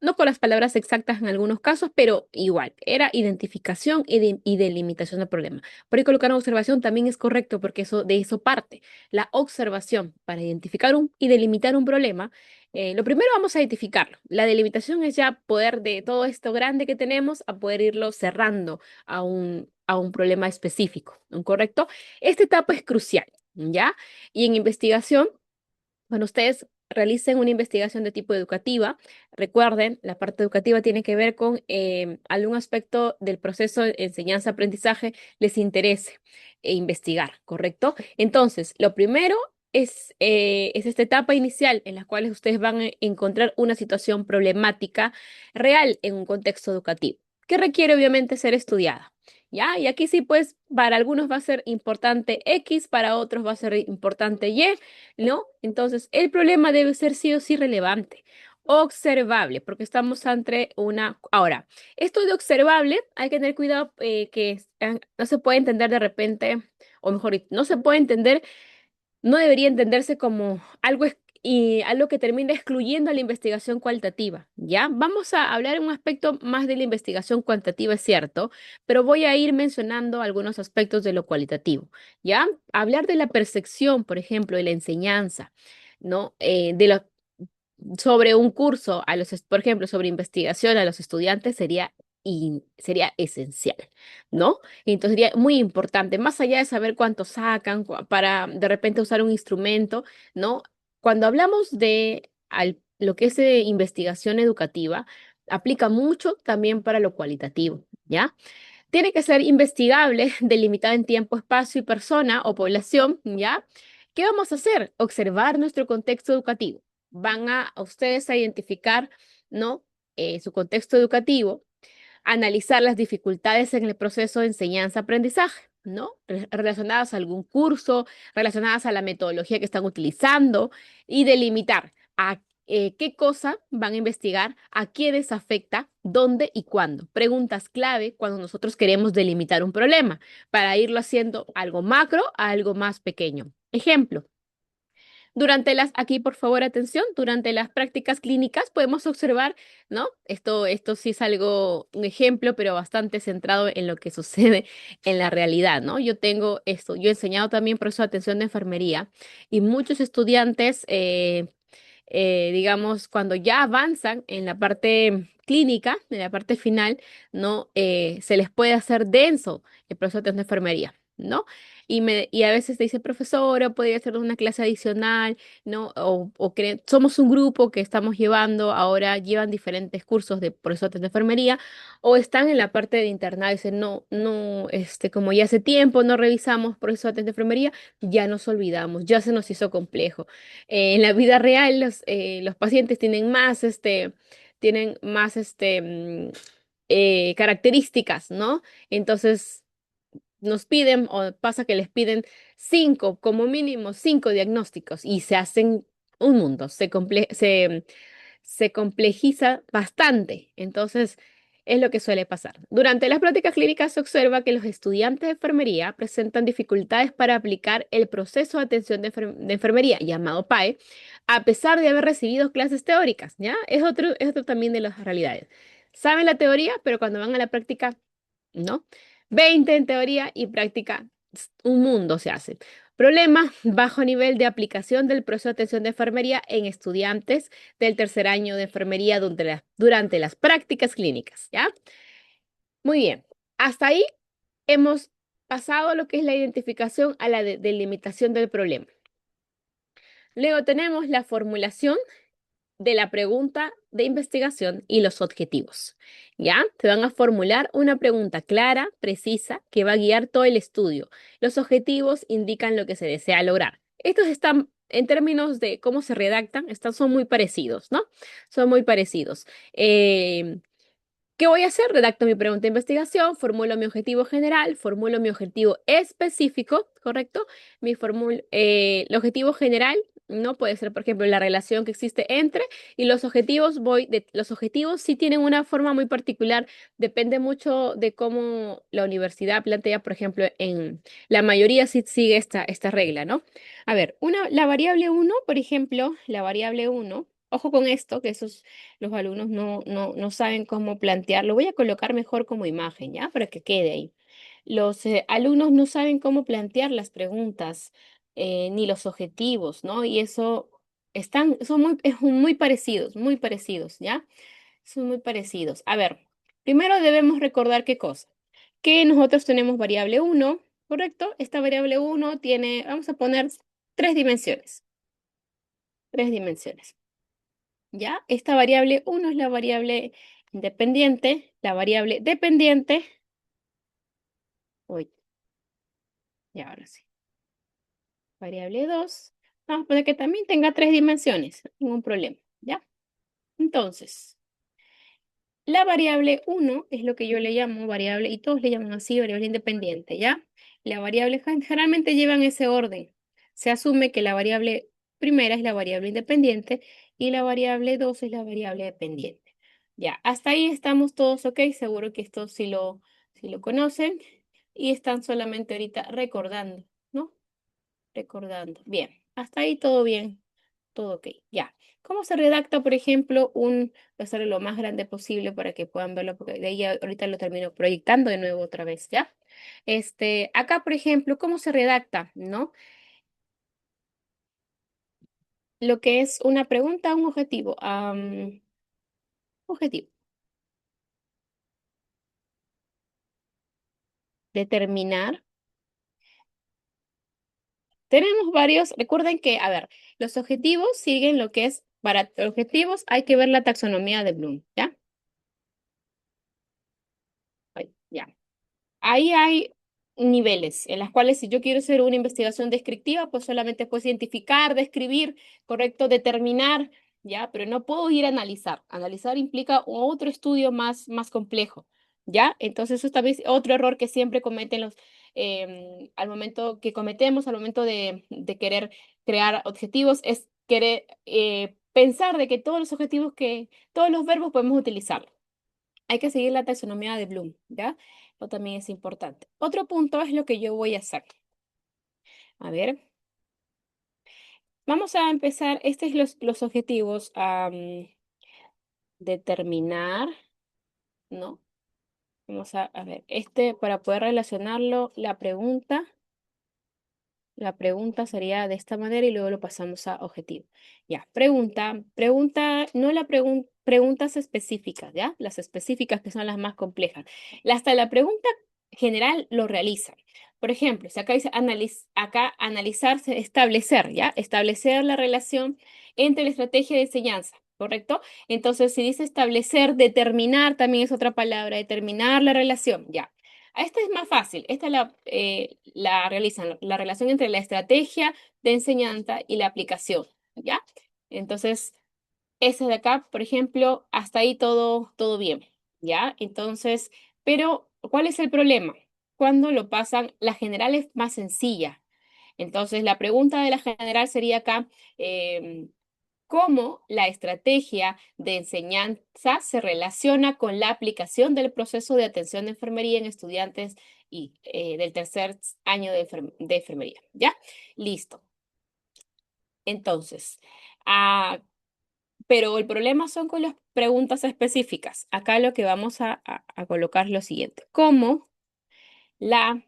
no con las palabras exactas en algunos casos, pero igual, era identificación y delimitación del problema. Por ahí colocar una observación también es correcto porque eso, de eso parte la observación para identificar y delimitar un problema. Lo primero vamos a identificarlo. La delimitación es ya poder de todo esto grande que tenemos a poder irlo cerrando a un problema específico, ¿no? ¿Correcto? Esta etapa es crucial, ¿ya? Y en investigación, cuando ustedes realicen una investigación de tipo educativa, recuerden, la parte educativa tiene que ver con algún aspecto del proceso de enseñanza-aprendizaje les interese investigar, ¿correcto? Entonces, lo primero es esta etapa inicial en la cual ustedes van a encontrar una situación problemática real en un contexto educativo, que requiere obviamente ser estudiada. ¿Ya? Y aquí sí, pues, para algunos va a ser importante X, para otros va a ser importante Y, ¿no? Entonces, el problema debe ser sí o sí relevante, observable, porque estamos ante una... Ahora, esto de observable, hay que tener cuidado no se puede entender de repente, o mejor, no se puede entender, no debería entenderse como algo, y algo que termine excluyendo a la investigación cualitativa, ¿ya? Vamos a hablar en un aspecto más de la investigación cuantitativa, es cierto, pero voy a ir mencionando algunos aspectos de lo cualitativo, ¿ya? Hablar de la percepción, por ejemplo, de la enseñanza, ¿no? Sobre un curso, por ejemplo, sobre investigación a los estudiantes sería esencial, ¿no? Entonces sería muy importante, más allá de saber cuánto sacan para de repente usar un instrumento, ¿no? Cuando hablamos de lo que es investigación educativa, aplica mucho también para lo cualitativo, ¿ya? Tiene que ser investigable, delimitado en tiempo, espacio y persona o población, ¿ya? ¿Qué vamos a hacer? Observar nuestro contexto educativo. Van a ustedes a identificar, ¿no? Su contexto educativo, analizar las dificultades en el proceso de enseñanza-aprendizaje, ¿no? Relacionadas a algún curso, relacionadas a la metodología que están utilizando y delimitar a qué cosa van a investigar, a quiénes afecta dónde y cuándo. Preguntas clave cuando nosotros queremos delimitar un problema para irlo haciendo algo macro a algo más pequeño. Ejemplo. Aquí por favor atención, durante las prácticas clínicas podemos observar, ¿no? Esto sí es algo, un ejemplo, pero bastante centrado en lo que sucede en la realidad, ¿no? Yo tengo esto, yo he enseñado también proceso de atención de enfermería y muchos estudiantes, digamos, cuando ya avanzan en la parte clínica, en la parte final, ¿no? Se les puede hacer denso el proceso de atención de enfermería. ¿No? Y a veces te dice, profesora, podría hacer una clase adicional, ¿no? Somos un grupo que estamos llevando, ahora llevan diferentes cursos de proceso de enfermería, o están en la parte de internado y dicen, no, no, como ya hace tiempo no revisamos proceso de enfermería, ya nos olvidamos, ya se nos hizo complejo. En la vida real, los pacientes tienen más características, ¿no? Entonces nos piden, o pasa que les piden cinco, como mínimo cinco diagnósticos y se hacen un mundo, se complejiza bastante. Entonces, es lo que suele pasar. Durante las prácticas clínicas se observa que los estudiantes de enfermería presentan dificultades para aplicar el proceso de atención de enfermería, llamado PAE, a pesar de haber recibido clases teóricas, ¿ya? Es otro también de las realidades. Saben la teoría, pero cuando van a la práctica ¿no? 20 en teoría y práctica, un mundo se hace. Problema, bajo nivel de aplicación del proceso de atención de enfermería en estudiantes del tercer año de enfermería durante las prácticas clínicas, ¿ya? Muy bien. Hasta ahí hemos pasado lo que es la identificación a la delimitación del problema. Luego tenemos la formulación de la pregunta de investigación y los objetivos. ¿Ya? Te van a formular una pregunta clara, precisa, que va a guiar todo el estudio. Los objetivos indican lo que se desea lograr. Estos están, en términos de cómo se redactan, son muy parecidos, ¿no? Son muy parecidos. ¿Qué voy a hacer? Redacto mi pregunta de investigación, formulo mi objetivo general, formulo mi objetivo específico, ¿correcto? El objetivo general, ¿no? Puede ser, por ejemplo, la relación que existe entre y los objetivos sí tienen una forma muy particular, depende mucho de cómo la universidad plantea, por ejemplo, en la mayoría sí sigue esta regla, ¿no? A ver, la variable uno, por ejemplo, la variable uno. Ojo con esto, que los alumnos no saben cómo plantearlo. Voy a colocar mejor como imagen, ¿ya? Para que quede ahí. Los alumnos no saben cómo plantear las preguntas, ni los objetivos, ¿no? Y eso son muy parecidos, ¿ya? Son muy parecidos. A ver, primero debemos recordar qué cosa. Que nosotros tenemos variable uno, ¿correcto? Esta variable uno tiene, vamos a poner tres dimensiones. Tres dimensiones. ¿Ya? Esta variable uno es la variable independiente, la variable dependiente, uy, ya ahora sí, variable 2, vamos a poner que también tenga tres dimensiones, ningún problema, ¿ya? Entonces, la variable uno es lo que yo le llamo variable, y todos le llaman así, variable independiente, ¿ya? La variable generalmente llevan ese orden. Se asume que la variable primera es la variable independiente y la variable 2 es la variable dependiente. Ya, hasta ahí estamos todos ok, seguro que esto sí lo conocen y están solamente ahorita recordando, ¿no? Recordando. Bien, hasta ahí todo bien, todo ok. Ya. ¿Cómo se redacta, por ejemplo, voy a hacerlo lo más grande posible para que puedan verlo, porque de ahí ahorita lo termino proyectando de nuevo otra vez, ¿ya? Acá, por ejemplo, ¿cómo se redacta, no? Lo que es una pregunta, un objetivo. Objetivo. Determinar. Tenemos varios. Recuerden que, a ver, los objetivos siguen lo que es, para objetivos hay que ver la taxonomía de Bloom, ¿ya? Ay, ya. Ahí hay niveles en las cuales si yo quiero hacer una investigación descriptiva, pues solamente puedo identificar, describir, correcto, determinar, ¿ya? Pero no puedo ir a analizar. Analizar implica otro estudio más complejo, ¿ya? Entonces eso también es otro error que siempre cometen al momento de querer crear objetivos, es querer pensar de que todos los objetivos todos los verbos podemos utilizarlos. hay que seguir la taxonomía de Bloom, ¿ya? Eso también es importante. Otro punto es lo que yo voy a hacer. A ver, vamos a empezar. Estos son los objetivos a determinar, ¿no? Vamos a ver, para poder relacionarlo, la pregunta sería de esta manera y luego lo pasamos a objetivo. Ya, no preguntas específicas, ¿ya? Las específicas que son las más complejas. Hasta la pregunta general lo realizan. Por ejemplo, si acá dice analizar, establecer, ¿ya? Establecer la relación entre la estrategia de enseñanza, ¿correcto? Entonces, si dice establecer, determinar también es otra palabra, determinar la relación, ya. Esta es más fácil. Esta la realizan, la relación entre la estrategia de enseñanza y la aplicación, ¿ya? Entonces, ese de acá, por ejemplo, hasta ahí todo bien, ¿ya? Entonces, pero, ¿cuál es el problema? Cuando lo pasan, la general es más sencilla. Entonces, la pregunta de la general sería acá, cómo la estrategia de enseñanza se relaciona con la aplicación del proceso de atención de enfermería en estudiantes y del tercer año de enfermería. ¿Ya? Listo. Entonces, ah, pero el problema son con las preguntas específicas. Acá lo que vamos a colocar es lo siguiente. ¿Cómo la... a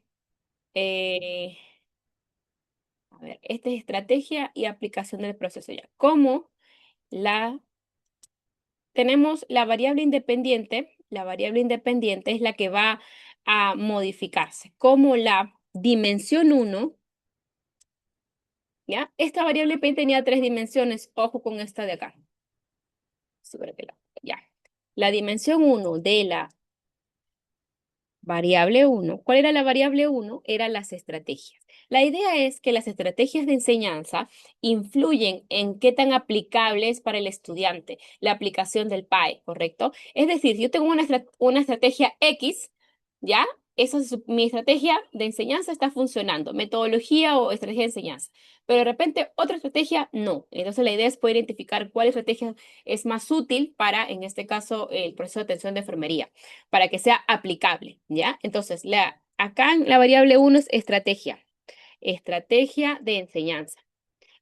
ver, esta es estrategia y aplicación del proceso ya. ¿Cómo la tenemos la variable independiente es la que va a modificarse, como la dimensión uno, ¿ya? Esta variable P tenía tres dimensiones, ojo con esta de acá. Ya. La dimensión uno de la variable uno. ¿Cuál era la variable uno? Eran las estrategias. La idea es que las estrategias de enseñanza influyen en qué tan aplicable es para el estudiante la aplicación del PAE, ¿correcto? Es decir, yo tengo una estrategia X, ¿ya? Mi estrategia de enseñanza está funcionando, metodología o estrategia de enseñanza. Pero de repente otra estrategia no. Entonces la idea es poder identificar cuál estrategia es más útil para, en este caso, el proceso de atención de enfermería para que sea aplicable, ¿ya? Entonces, acá en la variable uno es estrategia de enseñanza.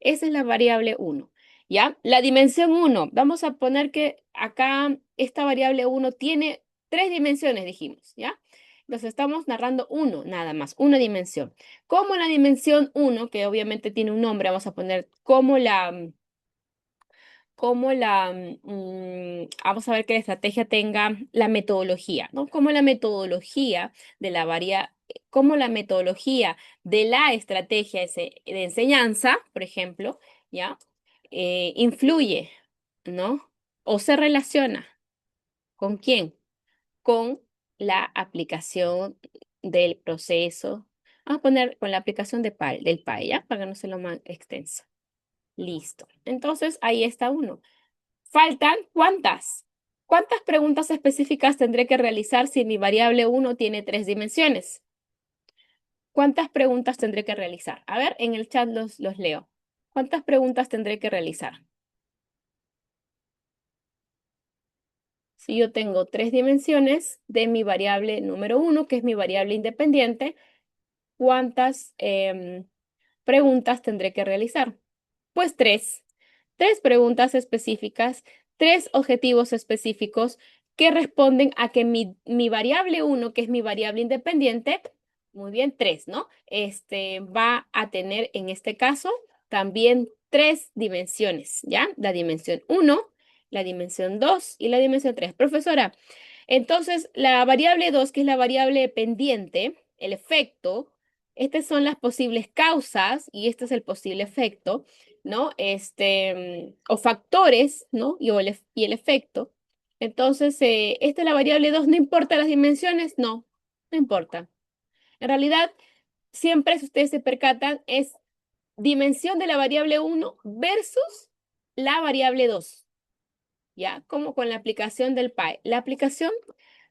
Esa es la variable uno, ¿ya? La dimensión uno, vamos a poner que acá esta variable uno tiene tres dimensiones, dijimos, ¿ya? Entonces estamos narrando uno, nada más, una dimensión. Como la dimensión uno, que obviamente tiene un nombre, vamos a poner vamos a ver que la estrategia tenga la metodología, ¿no? Como la metodología de como la metodología de la estrategia de enseñanza, por ejemplo, ¿ya? Influye, ¿no? O se relaciona. ¿Con quién? Con la aplicación del proceso. Vamos a poner con la aplicación del PAE, ¿ya? Para que no sea lo más extenso. Listo. Entonces, ahí está uno. ¿Faltan cuántas? ¿Cuántas preguntas específicas tendré que realizar si mi variable uno tiene tres dimensiones? ¿Cuántas preguntas tendré que realizar? A ver, en el chat los leo. ¿Cuántas preguntas tendré que realizar? Si yo tengo tres dimensiones de mi variable número uno, que es mi variable independiente, ¿cuántas preguntas tendré que realizar? Pues tres. Tres preguntas específicas, tres objetivos específicos que responden a que mi variable uno, que es mi variable independiente, muy bien, tres, ¿no? Va a tener en este caso también tres dimensiones, ¿ya? La dimensión uno, la dimensión 2 y la dimensión 3. Profesora, entonces la variable 2, que es la variable pendiente, el efecto, estas son las posibles causas y este es el posible efecto, ¿no? O factores, ¿no? Y el efecto. Entonces, esta es la variable 2, ¿no importa las dimensiones? No, no importa. En realidad, siempre, si ustedes se percatan, es dimensión de la variable uno versus la variable 2, ¿ya? Como con la aplicación del PAE. La aplicación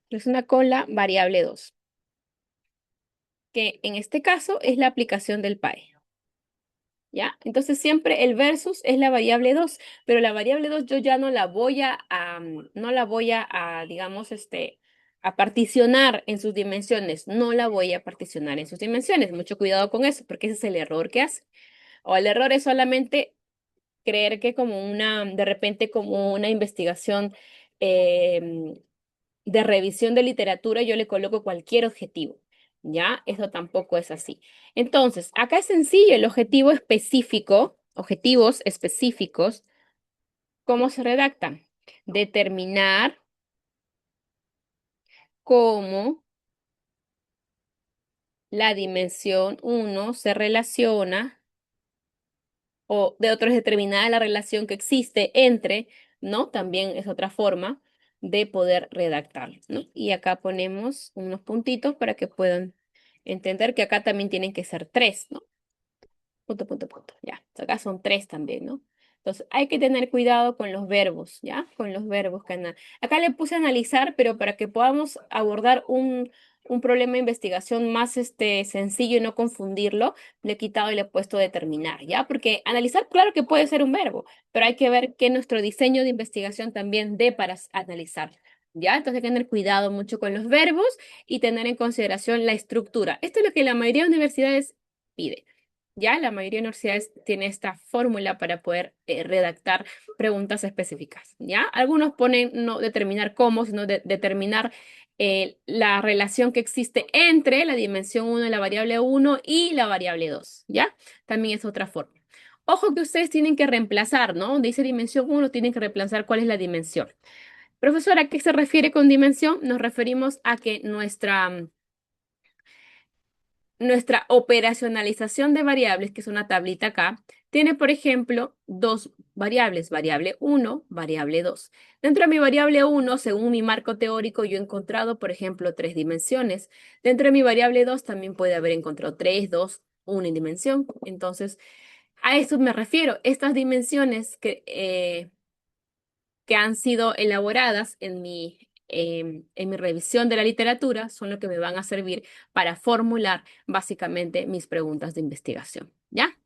relaciona con la variable 2, que en este caso es la aplicación del PAE. ¿Ya? Entonces siempre el versus es la variable 2, pero la variable 2 yo ya no la voy no la voy digamos, a particionar en sus dimensiones, no la voy a particionar en sus dimensiones. Mucho cuidado con eso, porque ese es el error que hace. O el error es solamente creer que de repente como una investigación em, de revisión de literatura, yo le coloco cualquier objetivo. ¿Ya? Eso tampoco es así. Entonces, acá es sencillo, el objetivo específico, objetivos específicos, ¿cómo se redactan? Determinar cómo la dimensión uno se relaciona o de otro es determinada la relación que existe entre, ¿no? También es otra forma de poder redactarlo, ¿no? Y acá ponemos unos puntitos para que puedan entender que acá también tienen que ser tres, ¿no? Punto, punto, punto. Ya, acá son tres también, ¿no? Entonces, hay que tener cuidado con los verbos, ¿ya? Con los verbos que acá le puse a analizar, pero para que podamos abordar un problema de investigación más sencillo y no confundirlo, le he quitado y le he puesto determinar, ¿ya? Porque analizar, claro que puede ser un verbo, pero hay que ver que nuestro diseño de investigación también dé para analizar. ¿Ya? Entonces hay que tener cuidado mucho con los verbos y tener en consideración la estructura. Esto es lo que la mayoría de universidades pide. Ya la mayoría de universidades tiene esta fórmula para poder redactar preguntas específicas. ¿Ya? Algunos ponen no determinar cómo, sino determinar la relación que existe entre la dimensión uno de la variable uno y la variable 2. ¿Ya? También es otra forma. Ojo que ustedes tienen que reemplazar, ¿no? Donde dice dimensión uno tienen que reemplazar cuál es la dimensión. Profesora, ¿a qué se refiere con dimensión? Nos referimos a que nuestra operacionalización de variables, que es una tablita acá, tiene, por ejemplo, dos variables, variable uno, variable 2. Dentro de mi variable uno, según mi marco teórico, yo he encontrado, por ejemplo, tres dimensiones. Dentro de mi variable 2 también puede haber encontrado tres, dos, una en dimensión. Entonces, a eso me refiero. Estas dimensiones que han sido elaboradas en mi revisión de la literatura son lo que me van a servir para formular básicamente mis preguntas de investigación. ¿Ya?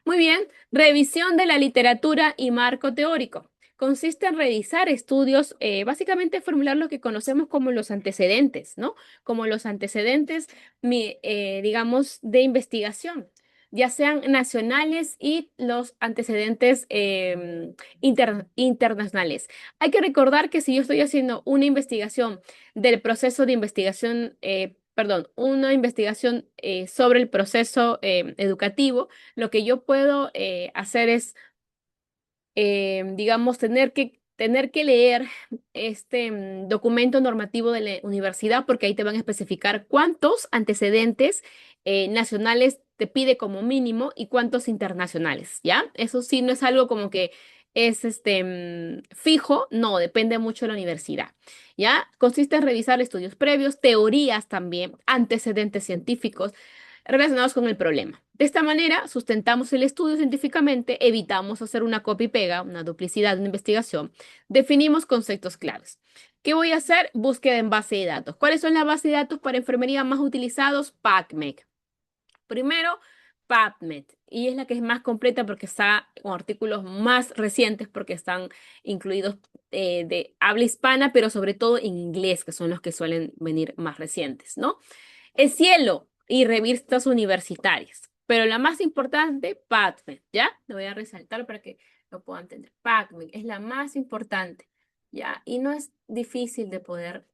Muy bien, revisión de la literatura y marco teórico. Consiste en revisar estudios, básicamente formular lo que conocemos como los antecedentes, ¿no? Como los antecedentes, digamos, de investigación, ya sean nacionales y los antecedentes internacionales. Hay que recordar que si yo estoy haciendo una investigación del proceso de investigación, perdón, una investigación sobre el proceso educativo, lo que yo puedo hacer es, digamos, tener que leer este documento normativo de la universidad, porque ahí te van a especificar cuántos antecedentes nacionales te pide como mínimo y cuántos internacionales, ¿ya? Eso sí, no es algo como que es fijo, no, depende mucho de la universidad, ¿ya? Consiste en revisar estudios previos, teorías también, antecedentes científicos relacionados con el problema. De esta manera, sustentamos el estudio científicamente, evitamos hacer una copia y pega, una duplicidad de una investigación, definimos conceptos claves. ¿Qué voy a hacer? Búsqueda en base de datos. ¿Cuáles son las bases de datos para enfermería más utilizados? PubMed. Primero, PubMed. Y es la que es más completa porque está con artículos más recientes porque están incluidos de habla hispana, pero sobre todo en inglés, que son los que suelen venir más recientes, ¿no? Es Cielo y revistas universitarias. Pero la más importante, PubMed, ¿ya? Lo voy a resaltar para que lo puedan entender. PubMed es la más importante, ¿ya? Y no es difícil de poder.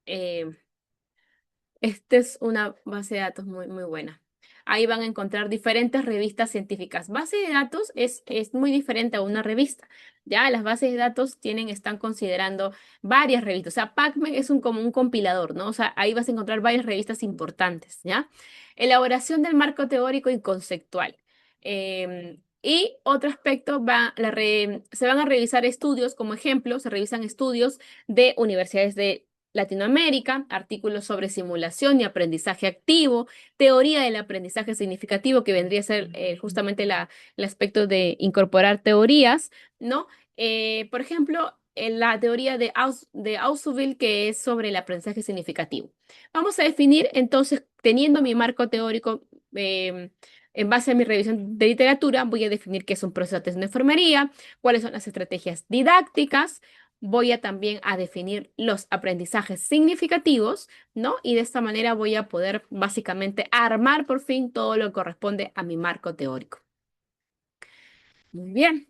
eh, Esta es una base de datos muy, muy buena. Ahí van a encontrar diferentes revistas científicas. Base de datos es muy diferente a una revista. Ya las bases de datos están considerando varias revistas. O sea, PubMed es como un compilador, ¿no? O sea, ahí vas a encontrar varias revistas importantes, ¿ya? Elaboración del marco teórico y conceptual. Y otro aspecto, se van a revisar estudios, como ejemplo, se revisan estudios de universidades de Latinoamérica, artículos sobre simulación y aprendizaje activo, teoría del aprendizaje significativo, que vendría a ser justamente el aspecto de incorporar teorías, ¿no? Por ejemplo, en la teoría de Ausubel, que es sobre el aprendizaje significativo. Vamos a definir entonces, teniendo mi marco teórico, en base a mi revisión de literatura, voy a definir qué es un proceso de atención de enfermería, cuáles son las estrategias didácticas, voy a también a definir los aprendizajes significativos, ¿no? Y de esta manera voy a poder básicamente armar por fin todo lo que corresponde a mi marco teórico. Muy bien,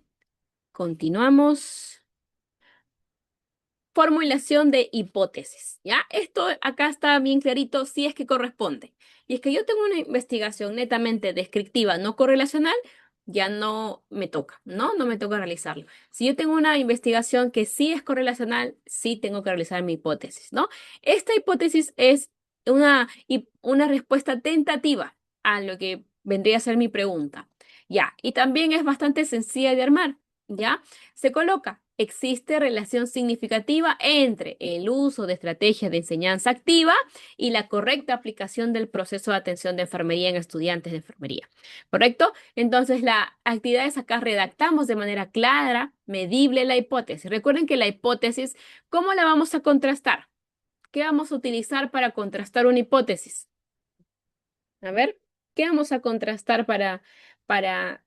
continuamos. Formulación de hipótesis, ¿ya? Esto acá está bien clarito si es que corresponde. Y es que yo tengo una investigación netamente descriptiva, no correlacional, ya no me toca, ¿no? No me toca realizarlo. Si yo tengo una investigación que sí es correlacional, sí tengo que realizar mi hipótesis, ¿no? Esta hipótesis es una respuesta tentativa a lo que vendría a ser mi pregunta, ¿ya? Y también es bastante sencilla de armar, ¿ya? Se coloca, existe relación significativa entre el uso de estrategias de enseñanza activa y la correcta aplicación del proceso de atención de enfermería en estudiantes de enfermería. ¿Correcto? Entonces, la actividad es acá redactamos de manera clara, medible la hipótesis. Recuerden que la hipótesis, ¿cómo la vamos a contrastar? ¿Qué vamos a utilizar para contrastar una hipótesis? A ver, ¿qué vamos a contrastar para, para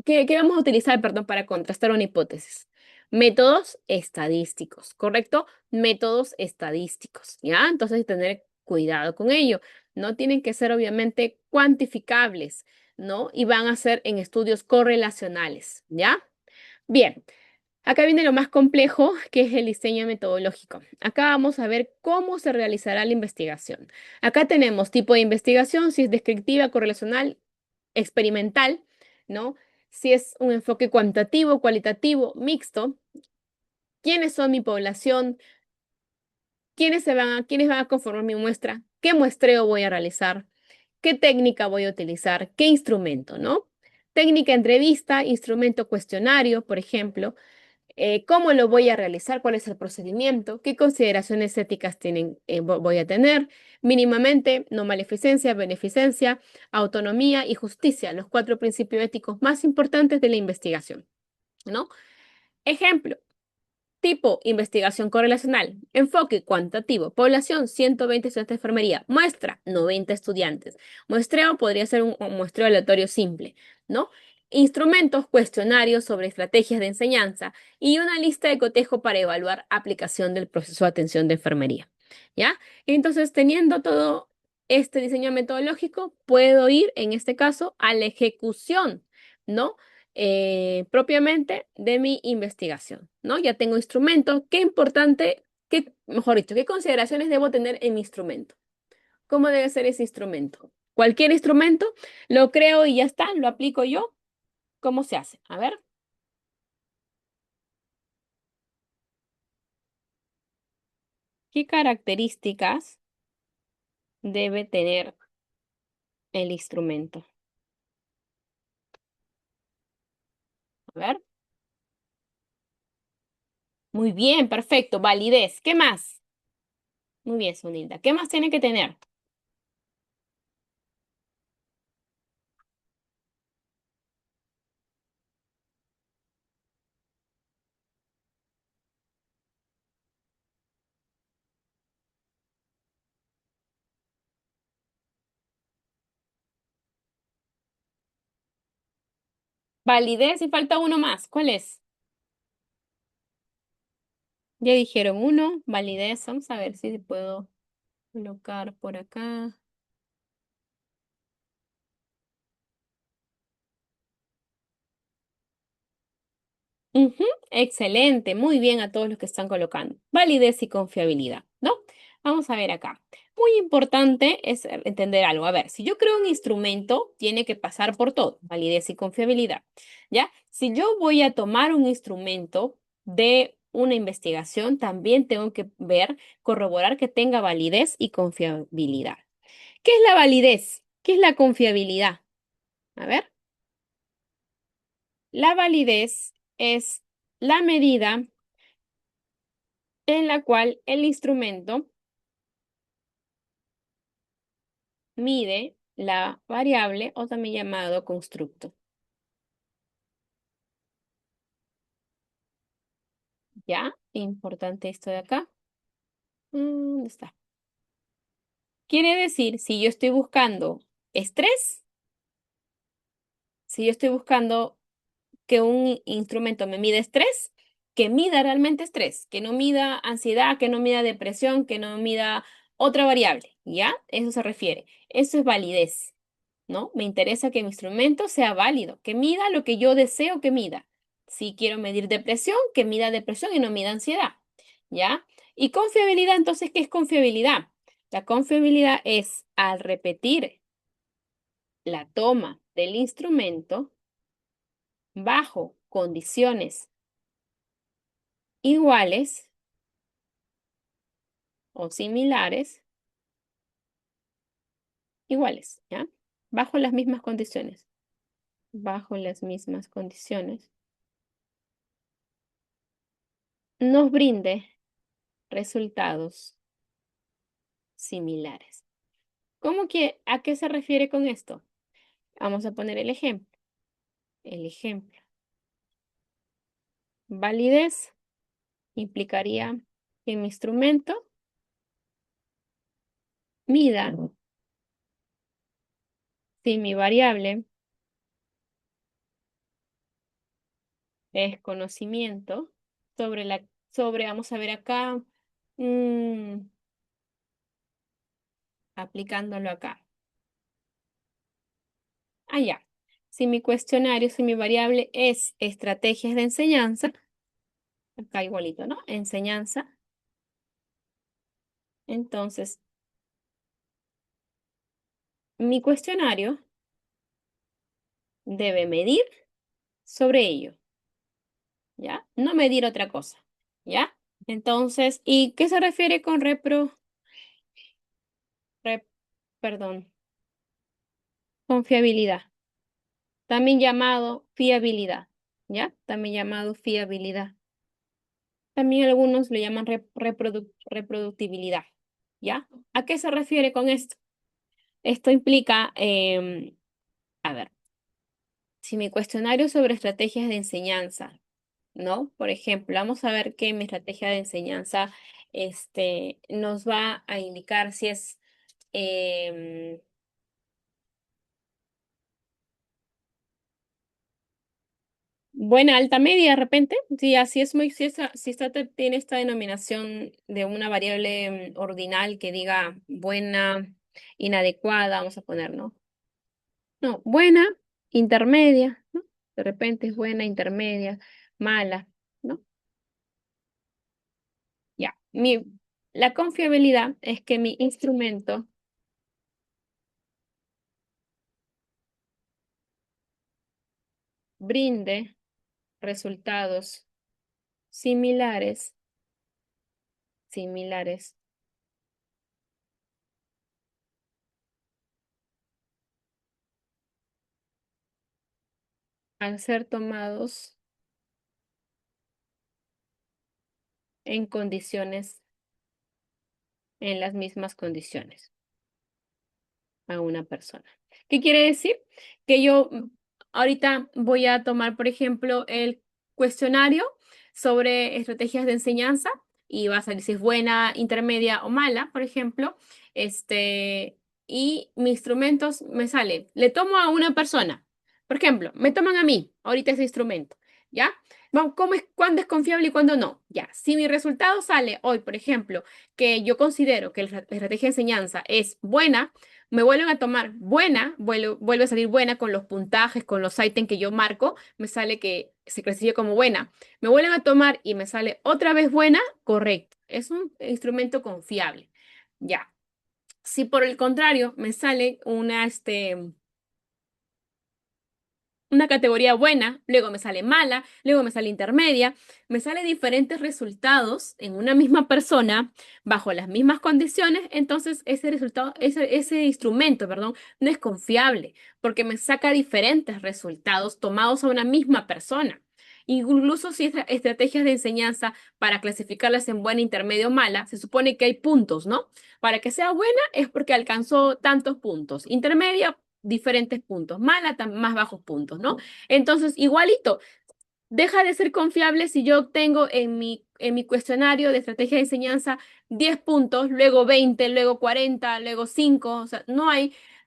¿qué vamos a utilizar, perdón, para contrastar una hipótesis? Métodos estadísticos, ¿correcto? Métodos estadísticos, ¿ya? Entonces hay que tener cuidado con ello. No tienen que ser obviamente cuantificables, ¿no? Y van a ser en estudios correlacionales, ¿ya? Bien, acá viene lo más complejo, que es el diseño metodológico. Acá vamos a ver cómo se realizará la investigación. Acá tenemos tipo de investigación, si es descriptiva, correlacional, experimental, ¿no? Si es un enfoque cuantitativo, cualitativo, mixto, quiénes son mi población, quiénes van a conformar mi muestra, qué muestreo voy a realizar, qué técnica voy a utilizar, qué instrumento, ¿no? Técnica entrevista, instrumento cuestionario, por ejemplo, cómo lo voy a realizar, cuál es el procedimiento, qué consideraciones éticas voy a tener, mínimamente, no maleficencia, beneficencia, autonomía y justicia, los cuatro principios éticos más importantes de la investigación, ¿no? Ejemplo, tipo, investigación correlacional. Enfoque cuantitativo. Población, 120 estudiantes de enfermería. Muestra, 90 estudiantes. Muestreo podría ser un muestreo aleatorio simple, ¿no? Instrumentos, cuestionarios sobre estrategias de enseñanza y una lista de cotejo para evaluar aplicación del proceso de atención de enfermería, ¿ya? Entonces, teniendo todo este diseño metodológico, puedo ir, en este caso, a la ejecución, ¿no? Propiamente de mi investigación, ¿no? Ya tengo instrumento, qué importante, mejor dicho, qué consideraciones debo tener en mi instrumento. ¿Cómo debe ser ese instrumento? Cualquier instrumento, lo creo y ya está, lo aplico yo. ¿Cómo se hace? A ver, ¿qué características debe tener el instrumento? A ver, muy bien, perfecto, validez. ¿Qué más? Muy bien, Sunilda. ¿Qué más tiene que tener? Validez y falta uno más. ¿Cuál es? Ya dijeron uno, validez. Vamos a ver si puedo colocar por acá. Ujú, excelente, muy bien a todos los que están colocando. Validez y confiabilidad, ¿no? Vamos a ver acá. Muy importante es entender algo. A ver, si yo creo un instrumento, tiene que pasar por todo, validez y confiabilidad, ¿ya? Si yo voy a tomar un instrumento de una investigación, también tengo que ver, corroborar que tenga validez y confiabilidad. ¿Qué es la validez? ¿Qué es la confiabilidad? A ver, la validez es la medida en la cual el instrumento mide la variable o también llamado constructo. ¿Ya? Importante esto de acá. ¿Dónde está? Quiere decir, si yo estoy buscando estrés, si yo estoy buscando que un instrumento me mide estrés, que mida realmente estrés, que no mida ansiedad, que no mida depresión, que no mida otra variable, ¿ya? Eso se refiere. Eso es validez, ¿no? Me interesa que mi instrumento sea válido, que mida lo que yo deseo que mida. Si quiero medir depresión, que mida depresión y no mida ansiedad, ¿ya? Y confiabilidad, entonces, ¿qué es confiabilidad? La confiabilidad es al repetir la toma del instrumento bajo condiciones iguales o similares, iguales, ¿ya? Bajo las mismas condiciones, bajo las mismas condiciones, nos brinde resultados similares. ¿Cómo que, a qué se refiere con esto? Vamos a poner el ejemplo. El ejemplo. Validez implicaría que mi instrumento mida si mi variable es conocimiento vamos a ver acá, mm, aplicándolo acá. Allá. Si mi cuestionario, si mi variable es estrategias de enseñanza, acá igualito, ¿no? Enseñanza. Entonces, mi cuestionario debe medir sobre ello, ¿ya? No medir otra cosa, ¿ya? Entonces, ¿y qué se refiere con rep- perdón, confiabilidad? También llamado fiabilidad, ¿ya? También llamado fiabilidad. También algunos le llaman reproductibilidad, ¿ya? ¿A qué se refiere con esto? Esto implica, a ver, si mi cuestionario es sobre estrategias de enseñanza, ¿no? Por ejemplo, vamos a ver que mi estrategia de enseñanza, nos va a indicar si es em, buena, alta, media, de repente. Si así es muy, si esta tiene esta denominación de una variable ordinal que diga buena, inadecuada, vamos a poner, ¿no? No, buena, intermedia, ¿no? De repente es buena, intermedia, mala, ¿no? Ya. La confiabilidad es que mi instrumento brinde resultados similares, similares al ser tomados en condiciones, en las mismas condiciones a una persona. ¿Qué quiere decir? Que yo ahorita voy a tomar, por ejemplo, el cuestionario sobre estrategias de enseñanza y va a salir si es buena, intermedia o mala, por ejemplo. Y mis instrumentos me sale, le tomo a una persona. Por ejemplo, me toman a mí ahorita ese instrumento, ¿ya? Vamos, cuándo es confiable y cuándo no? Ya, si mi resultado sale hoy, por ejemplo, que yo considero que la estrategia de enseñanza es buena, me vuelven a tomar buena, vuelve a salir buena con los puntajes, con los ítems que yo marco, me sale que se clasifica como buena. Me vuelven a tomar y me sale otra vez buena, correcto. Es un instrumento confiable. Ya. Si por el contrario me sale una categoría buena, luego me sale mala, luego me sale intermedia, me sale diferentes resultados en una misma persona bajo las mismas condiciones, entonces ese resultado, ese instrumento, perdón, no es confiable porque me saca diferentes resultados tomados a una misma persona. Incluso si es estrategias de enseñanza para clasificarlas en buena, intermedia o mala, se supone que hay puntos, ¿no? Para que sea buena es porque alcanzó tantos puntos. Intermedia diferentes puntos, mala, más bajos puntos, ¿no? Entonces, igualito, deja de ser confiable si yo obtengo en mi cuestionario de estrategia de enseñanza 10 puntos, luego 20, luego 40, luego 5, o sea,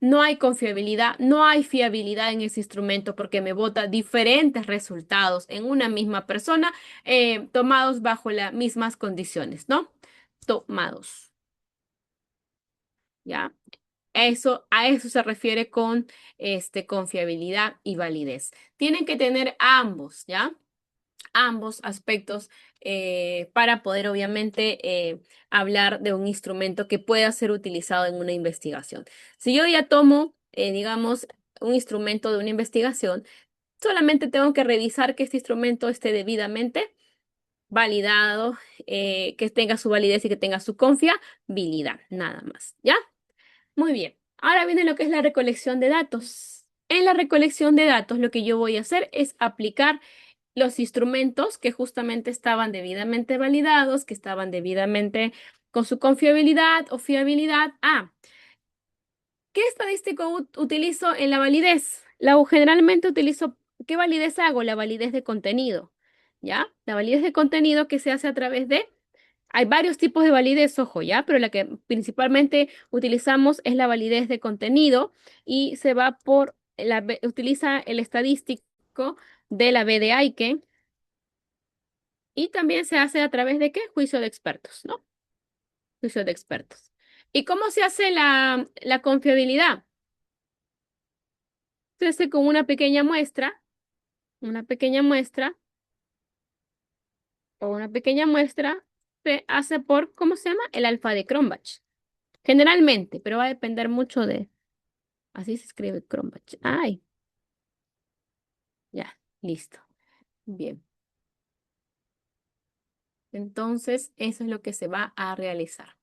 no hay confiabilidad, no hay fiabilidad en ese instrumento porque me bota diferentes resultados en una misma persona, tomados bajo las mismas condiciones, ¿no? Tomados, ¿ya? A eso se refiere con confiabilidad y validez. Tienen que tener ambos, ¿ya? Ambos aspectos para poder, obviamente, hablar de un instrumento que pueda ser utilizado en una investigación. Si yo ya tomo, digamos, un instrumento de una investigación, solamente tengo que revisar que este instrumento esté debidamente validado, que tenga su validez y que tenga su confiabilidad, nada más, ¿ya? Muy bien. Ahora viene lo que es la recolección de datos. En la recolección de datos, lo que yo voy a hacer es aplicar los instrumentos que justamente estaban debidamente validados, que estaban debidamente con su confiabilidad o fiabilidad. ¿Qué estadístico utilizo en la validez? Generalmente utilizo, ¿qué validez hago? La validez de contenido, ¿ya? La validez de contenido que se hace a través de hay varios tipos de validez, ojo, ¿ya? Pero la que principalmente utilizamos es la validez de contenido y se va utiliza el estadístico de la B de Aiken y también se hace a través de ¿qué? Juicio de expertos, ¿no? Juicio de expertos. ¿Y cómo se hace la confiabilidad? Se hace con una pequeña muestra o una pequeña muestra se hace por, ¿cómo se llama? El alfa de Cronbach. Generalmente, pero va a depender mucho de. Así se escribe Cronbach. Ay, ya, listo. Bien. Entonces, eso es lo que se va a realizar.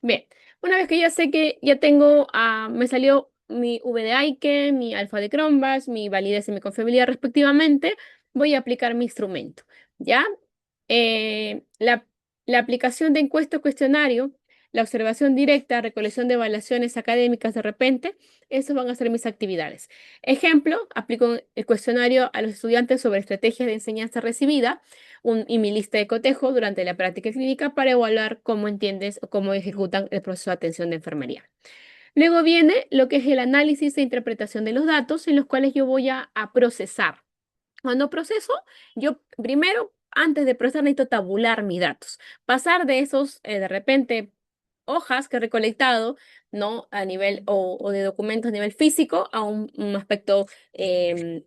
Bien, una vez que ya sé que ya tengo, me salió mi V de Aike, mi alfa de Cronbach, mi validez y mi confiabilidad respectivamente, voy a aplicar mi instrumento. ¿Ya? La aplicación de encuesta o cuestionario, la observación directa, recolección de evaluaciones académicas de repente, esas van a ser mis actividades. Ejemplo, aplico el cuestionario a los estudiantes sobre estrategias de enseñanza recibida y mi lista de cotejo durante la práctica clínica para evaluar cómo entiendes o cómo ejecutan el proceso de atención de enfermería. Luego viene lo que es el análisis e interpretación de los datos en los cuales yo voy a procesar. Cuando proceso, yo primero, antes de procesar, necesito tabular mis datos. Pasar de esos, de repente, hojas que he recolectado, ¿no? A nivel, o de documentos a nivel físico, a un aspecto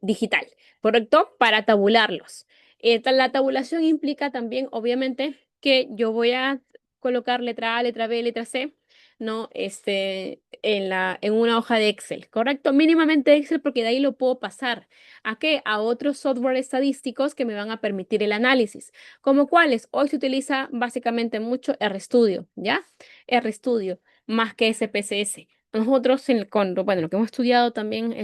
digital, ¿correcto? Para tabularlos. La tabulación implica también, obviamente, que yo voy a colocar letra A, letra B, letra C, ¿no? En una hoja de Excel, ¿correcto? Mínimamente Excel porque de ahí lo puedo pasar. ¿A qué? A otros software estadísticos que me van a permitir el análisis. ¿Como cuáles? Hoy se utiliza básicamente mucho RStudio, ¿ya? RStudio, más que SPSS. Nosotros, bueno, lo que hemos estudiado también,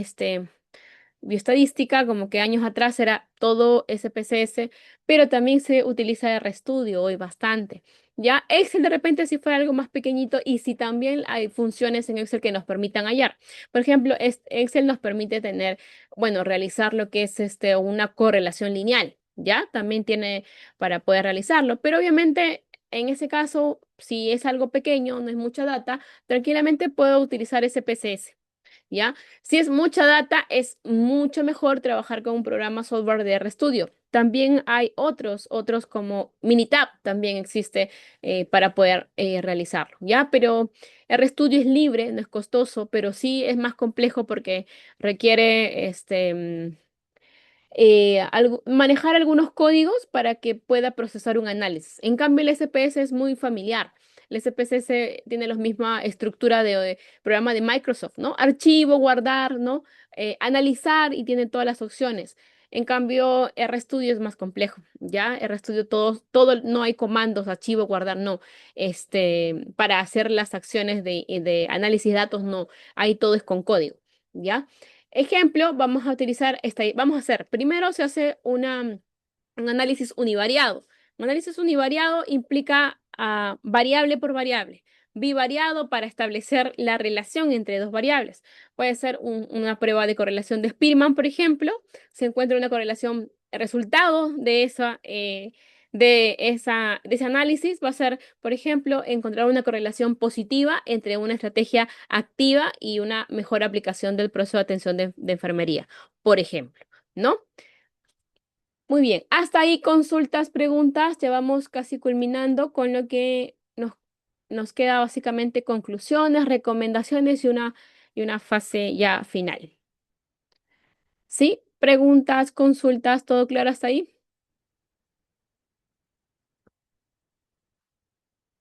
bioestadística, como que años atrás era todo SPSS, pero también se utiliza RStudio hoy bastante. Ya Excel de repente si fue algo más pequeñito y si también hay funciones en Excel que nos permitan hallar. Por ejemplo, Excel nos permite tener, bueno, realizar lo que es una correlación lineal, ¿ya? También tiene para poder realizarlo, pero obviamente en ese caso, si es algo pequeño, no es mucha data, tranquilamente puedo utilizar SPSS. ¿Ya? Si es mucha data, es mucho mejor trabajar con un programa software de RStudio. También hay otros como Minitab también existe para poder realizarlo, ¿ya? Pero RStudio es libre, no es costoso, pero sí es más complejo porque requiere manejar algunos códigos para que pueda procesar un análisis. En cambio, el SPS es muy familiar. El SPSS tiene la misma estructura de programa de Microsoft, ¿no? Archivo, guardar, ¿no? Analizar y tiene todas las opciones. En cambio, RStudio es más complejo, ¿ya? RStudio todo, no hay comandos, archivo, guardar, no. Para hacer las acciones de análisis de datos, no. Ahí todo es con código, ¿ya? Ejemplo, vamos a hacer, primero se hace un análisis univariado. Un análisis univariado implica variable por variable. Bivariado para establecer la relación entre dos variables. Puede ser una prueba de correlación de Spearman, por ejemplo. Se encuentra una correlación, el resultado de de ese análisis va a ser, por ejemplo, encontrar una correlación positiva entre una estrategia activa y una mejor aplicación del proceso de atención de enfermería, por ejemplo, ¿no? Muy bien, hasta ahí consultas, preguntas, ya vamos casi culminando con lo que nos queda básicamente conclusiones, recomendaciones y una fase ya final. ¿Sí? Preguntas, consultas, ¿todo claro hasta ahí?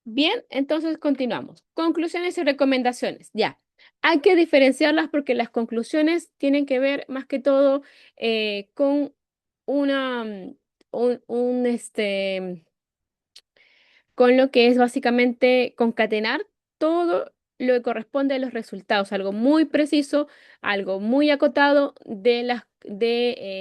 Bien, entonces continuamos. Conclusiones y recomendaciones. Ya. Hay que diferenciarlas porque las conclusiones tienen que ver más que todo con una, con lo que es básicamente concatenar todo lo que corresponde a los resultados, algo muy preciso, algo muy acotado de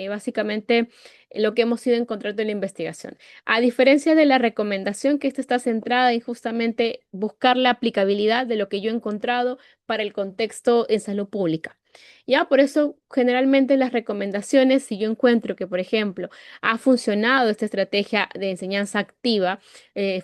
básicamente lo que hemos ido encontrando en la investigación. A diferencia de la recomendación, que esta está centrada en justamente buscar la aplicabilidad de lo que yo he encontrado para el contexto en salud pública. Ya, por eso generalmente las recomendaciones, si yo encuentro que, por ejemplo, ha funcionado esta estrategia de enseñanza activa,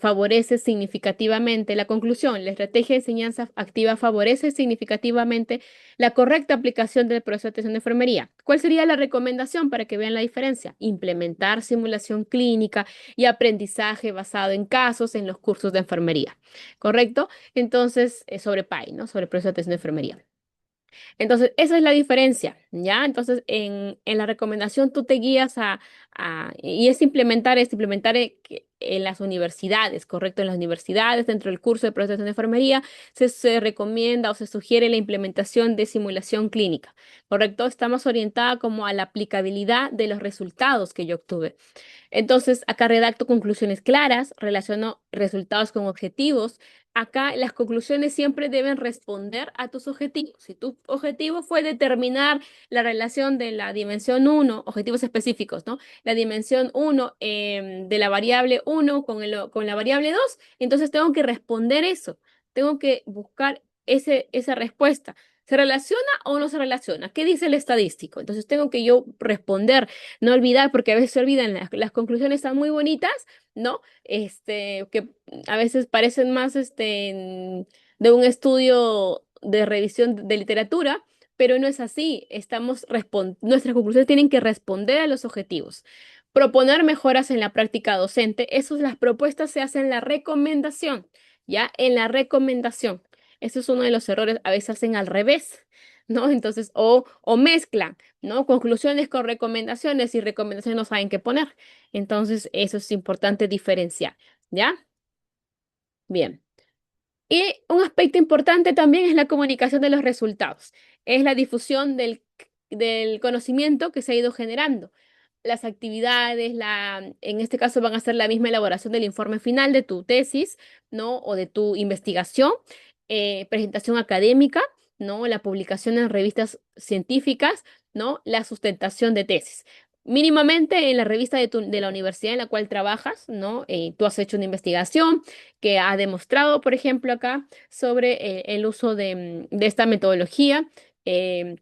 favorece significativamente la conclusión. La estrategia de enseñanza activa favorece significativamente la correcta aplicación del proceso de atención de enfermería. ¿Cuál sería la recomendación para que vean la diferencia? Implementar simulación clínica y aprendizaje basado en casos en los cursos de enfermería. ¿Correcto? Entonces, sobre PAI, ¿no? Sobre el proceso de atención de enfermería. Entonces, esa es la diferencia, ¿ya? Entonces, en la recomendación tú te guías y es implementar en las universidades, ¿correcto? En las universidades, dentro del curso de protección de enfermería, se recomienda o se sugiere la implementación de simulación clínica, ¿correcto? Está más orientada como a la aplicabilidad de los resultados que yo obtuve. Entonces, acá redacto conclusiones claras, relaciono resultados con objetivos. Acá las conclusiones siempre deben responder a tus objetivos. Si tu objetivo fue determinar la relación de la dimensión uno, objetivos específicos, ¿no? La dimensión uno de la variable uno con la variable 2, entonces tengo que responder eso. Tengo que buscar esa respuesta. ¿Se relaciona o no se relaciona? ¿Qué dice el estadístico? Entonces tengo que yo responder, no olvidar, porque a veces se olvidan, las conclusiones están muy bonitas, ¿no? Que a veces parecen más de un estudio de revisión de literatura, pero no es así. Nuestras conclusiones tienen que responder a los objetivos. Proponer mejoras en la práctica docente, las propuestas se hacen en la recomendación, ¿ya? En la recomendación. Eso es uno de los errores, a veces hacen al revés, ¿no? Entonces, o mezclan, ¿no? Conclusiones con recomendaciones y recomendaciones no saben qué poner. Entonces, eso es importante diferenciar, ¿ya? Bien. Y un aspecto importante también es la comunicación de los resultados, es la difusión del conocimiento que se ha ido generando. Las actividades, en este caso van a ser la misma elaboración del informe final de tu tesis, ¿no? O de tu investigación, presentación académica, ¿no? La publicación en revistas científicas, ¿no? La sustentación de tesis. Mínimamente en la revista de la universidad en la cual trabajas, ¿no? Tú has hecho una investigación que ha demostrado, por ejemplo, acá sobre el uso de esta metodología eh,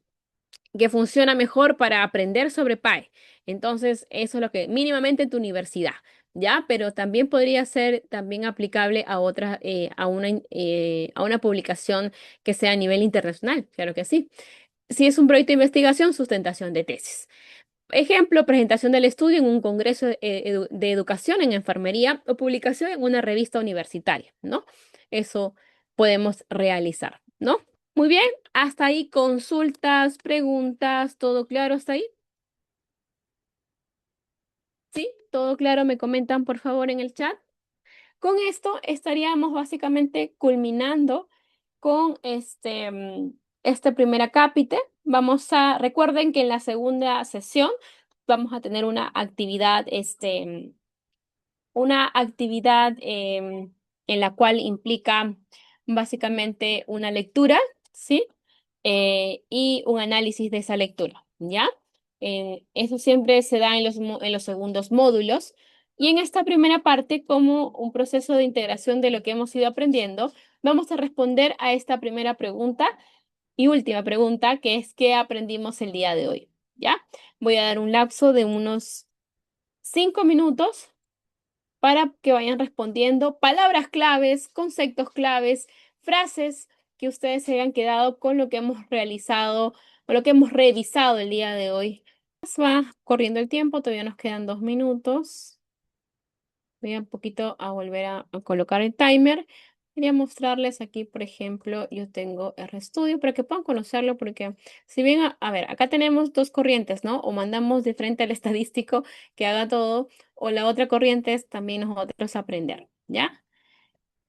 que funciona mejor para aprender sobre PAE. Entonces, eso es lo que mínimamente en tu universidad, ¿ya? Pero también podría ser también aplicable a otras, a una publicación que sea a nivel internacional, claro que sí. Si es un proyecto de investigación, sustentación de tesis. Ejemplo, presentación del estudio en un congreso de educación en enfermería o publicación en una revista universitaria, ¿no? Eso podemos realizar, ¿no? Muy bien, hasta ahí consultas, preguntas, ¿todo claro hasta ahí? ¿Sí? ¿Todo claro? Me comentan por favor en el chat. Con esto estaríamos básicamente culminando con este primer acápite. Recuerden que en la segunda sesión vamos a tener una actividad en la cual implica básicamente una lectura, ¿sí? Y un análisis de esa lectura, ¿ya? Eso siempre se da en los segundos módulos. Y en esta primera parte, como un proceso de integración de lo que hemos ido aprendiendo, vamos a responder a esta primera pregunta y última pregunta, que es ¿qué aprendimos el día de hoy? ¿Ya? Voy a dar un lapso de unos 5 minutos para que vayan respondiendo palabras claves, conceptos claves, frases que ustedes se hayan quedado con lo que hemos realizado o lo que hemos revisado el día de hoy. Va corriendo el tiempo, todavía nos quedan 2 minutos. Voy a un poquito a volver a colocar el timer. Quería mostrarles aquí, por ejemplo, yo tengo RStudio para que puedan conocerlo, porque si bien, a ver, acá tenemos dos corrientes, ¿no? O mandamos de frente al estadístico que haga todo, o la otra corriente es también nosotros aprender, ¿ya?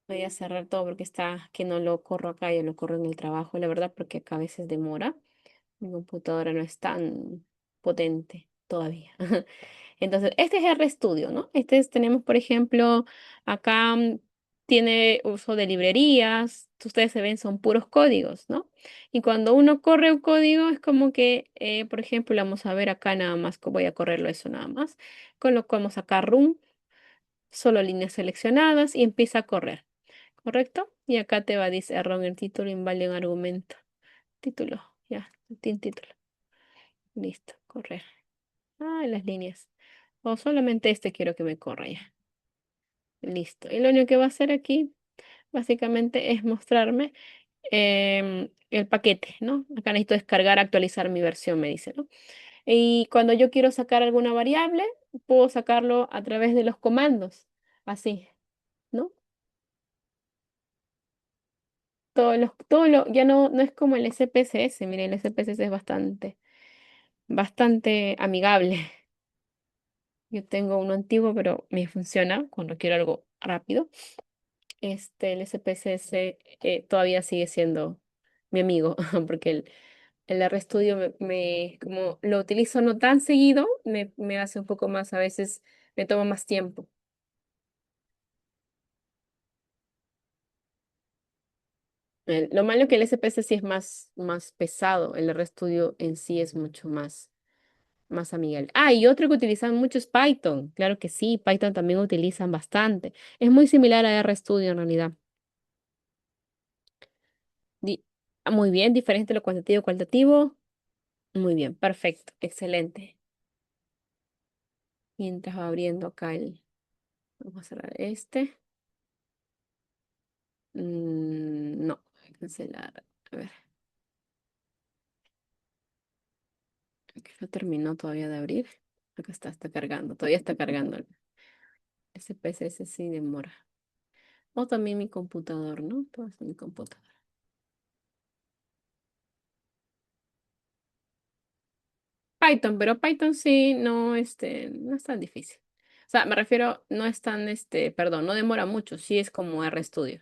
Voy a cerrar todo porque está, que no lo corro acá, yo lo corro en el trabajo, la verdad, porque acá a veces demora. Mi computadora no es tan potente todavía. Entonces, este es RStudio, ¿no? Tenemos, por ejemplo, acá tiene uso de librerías. Ustedes se ven, son puros códigos, ¿no? Y cuando uno corre un código, es como que, por ejemplo, vamos a ver acá nada más, voy a correrlo eso nada más. Colocamos acá run, solo líneas seleccionadas y empieza a correr, ¿correcto? Y acá te va a decir error en el título, inválido en argumento. Título, ya, tiene título. Listo, correr. Ah, las líneas. O solamente este quiero que me corra ya. Listo. Y lo único que va a hacer aquí, básicamente, es mostrarme el paquete, ¿no? Acá necesito descargar, actualizar mi versión, me dice, ¿no? Y cuando yo quiero sacar alguna variable, puedo sacarlo a través de los comandos. Así, ¿no? Ya no es como el SPSS. Mire, el SPSS es bastante amigable. Yo tengo uno antiguo, pero me funciona cuando quiero algo rápido. El SPSS todavía sigue siendo mi amigo, porque el RStudio como lo utilizo no tan seguido, me hace un poco más, a veces me toma más tiempo. Lo malo que el SPSS sí es más pesado, el RStudio en sí es mucho más amigable. Ah, y otro que utilizan mucho es Python. Claro que sí, Python también utilizan bastante. Es muy similar a RStudio en realidad. Muy bien, diferente lo cuantitativo cualitativo. Muy bien, perfecto, excelente. Mientras va abriendo acá vamos a cerrar este. No, voy a cancelar. A ver, que no terminó todavía de abrir. Acá está cargando, todavía está cargando. Ese PCS sí demora. O también mi computador, ¿no? Todo es mi computador. Python, pero Python sí no es tan difícil. O sea, me refiero, no es tan, perdón, no demora mucho, sí es como RStudio.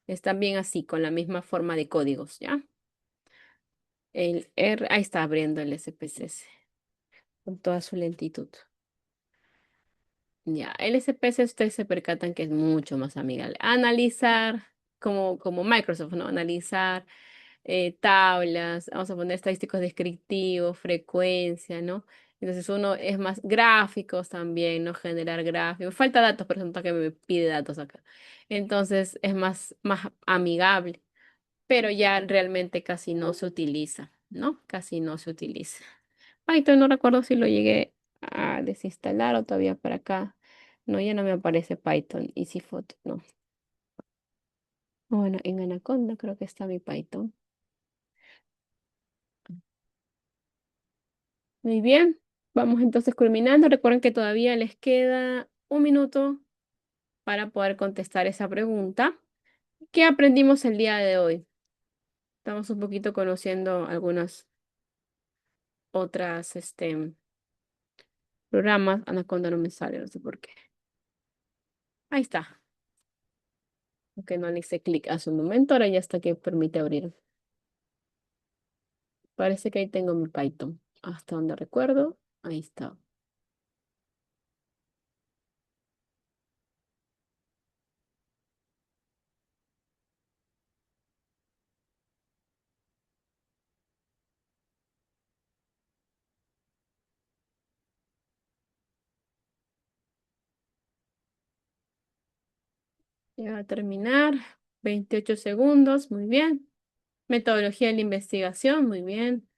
Es también así, con la misma forma de códigos, ¿ya? Ahí está abriendo el SPSS con toda su lentitud. Ya, el SPSS ustedes se percatan que es mucho más amigable. Analizar, como Microsoft, ¿no? Analizar tablas, vamos a poner estadísticos descriptivos, frecuencia, ¿no? Entonces uno es más gráficos también, ¿no? Generar gráficos. Falta datos, por ejemplo, que me pide datos acá. Entonces es más amigable, pero ya realmente casi no se utiliza, ¿no? Casi no se utiliza. Python no recuerdo si lo llegué a desinstalar o todavía para acá. No, ya no me aparece Python. EasyPhoto, no. Bueno, en Anaconda creo que está mi Python. Muy bien, vamos entonces culminando. Recuerden que todavía les queda 1 minuto para poder contestar esa pregunta. ¿Qué aprendimos el día de hoy? Estamos un poquito conociendo algunas otras programas. Anaconda no me sale, no sé por qué. Ahí está. Aunque no le hice clic hace un momento, ahora ya está que permite abrir. Parece que ahí tengo mi Python. Hasta donde recuerdo, ahí está. Ya va a terminar. 28 segundos, muy bien. Metodología de la investigación, muy bien.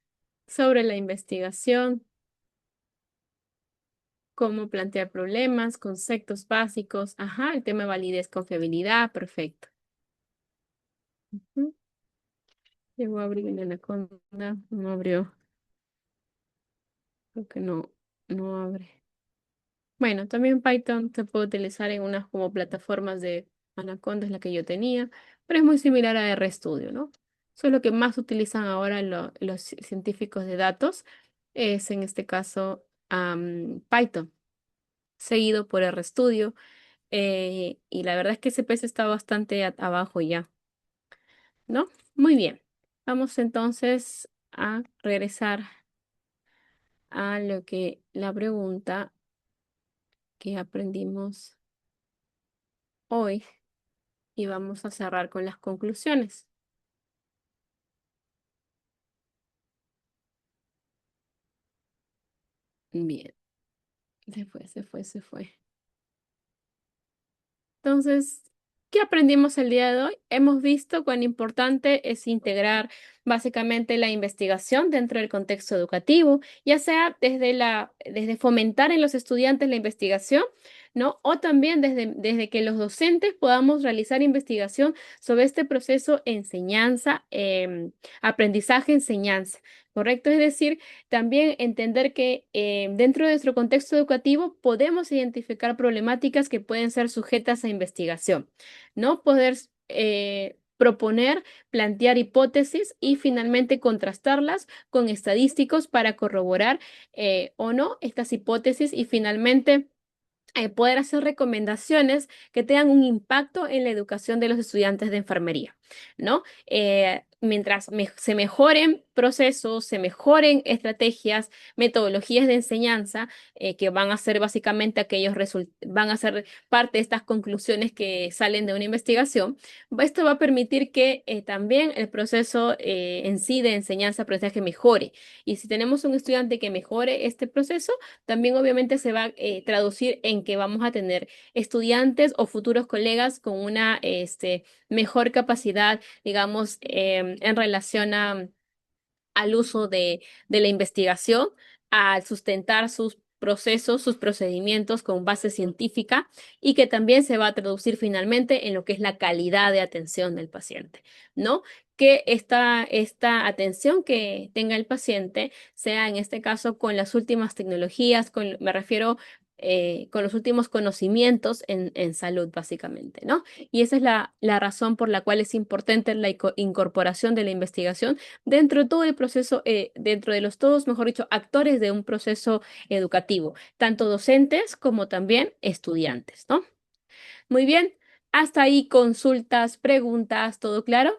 Sobre la investigación. cómo plantear problemas, conceptos básicos. Ajá, el tema de validez, confiabilidad, perfecto. Ujú. Llegó a abrir en Anaconda, no abrió, creo que no, no abre. Bueno, también Python se puede utilizar en unas como plataformas de Anaconda, es la que yo tenía, pero es muy similar a RStudio, ¿no? Eso es lo que más utilizan ahora los científicos de datos, es en este caso Python, seguido por RStudio, y la verdad es que ese pez está bastante abajo ya, ¿no? Muy bien. Vamos entonces a regresar a lo que la pregunta que aprendimos hoy y vamos a cerrar con las conclusiones. Bien, se fue. Entonces, ¿qué aprendimos el día de hoy? Hemos visto cuán importante es integrar básicamente la investigación dentro del contexto educativo, ya sea desde fomentar en los estudiantes la investigación, ¿no? O también desde que los docentes podamos realizar investigación sobre este proceso enseñanza, aprendizaje, enseñanza. ¿Correcto? Es decir, también entender que dentro de nuestro contexto educativo podemos identificar problemáticas que pueden ser sujetas a investigación, ¿no? Poder proponer, plantear hipótesis y finalmente contrastarlas con estadísticos para corroborar o no estas hipótesis y finalmente poder hacer recomendaciones que tengan un impacto en la educación de los estudiantes de enfermería, ¿no? Mientras se mejoren procesos, se mejoren estrategias, metodologías de enseñanza, que van a ser básicamente van a ser parte de estas conclusiones que salen de una investigación, esto va a permitir que también el proceso en sí de enseñanza-aprendizaje mejore. Y si tenemos un estudiante que mejore este proceso, también obviamente se va a traducir en que vamos a tener estudiantes o futuros colegas con una mejor capacidad, digamos, en relación al uso de la investigación, al sustentar sus procesos, sus procedimientos con base científica y que también se va a traducir finalmente en lo que es la calidad de atención del paciente, ¿no? Que esta atención que tenga el paciente sea en este caso con las últimas tecnologías, me refiero con los últimos conocimientos en salud, básicamente, ¿no? Y esa es la razón por la cual es importante la incorporación de la investigación dentro de todo el proceso, dentro de los todos, mejor dicho, actores de un proceso educativo, tanto docentes como también estudiantes, ¿no? Muy bien, hasta ahí consultas, preguntas, ¿todo claro?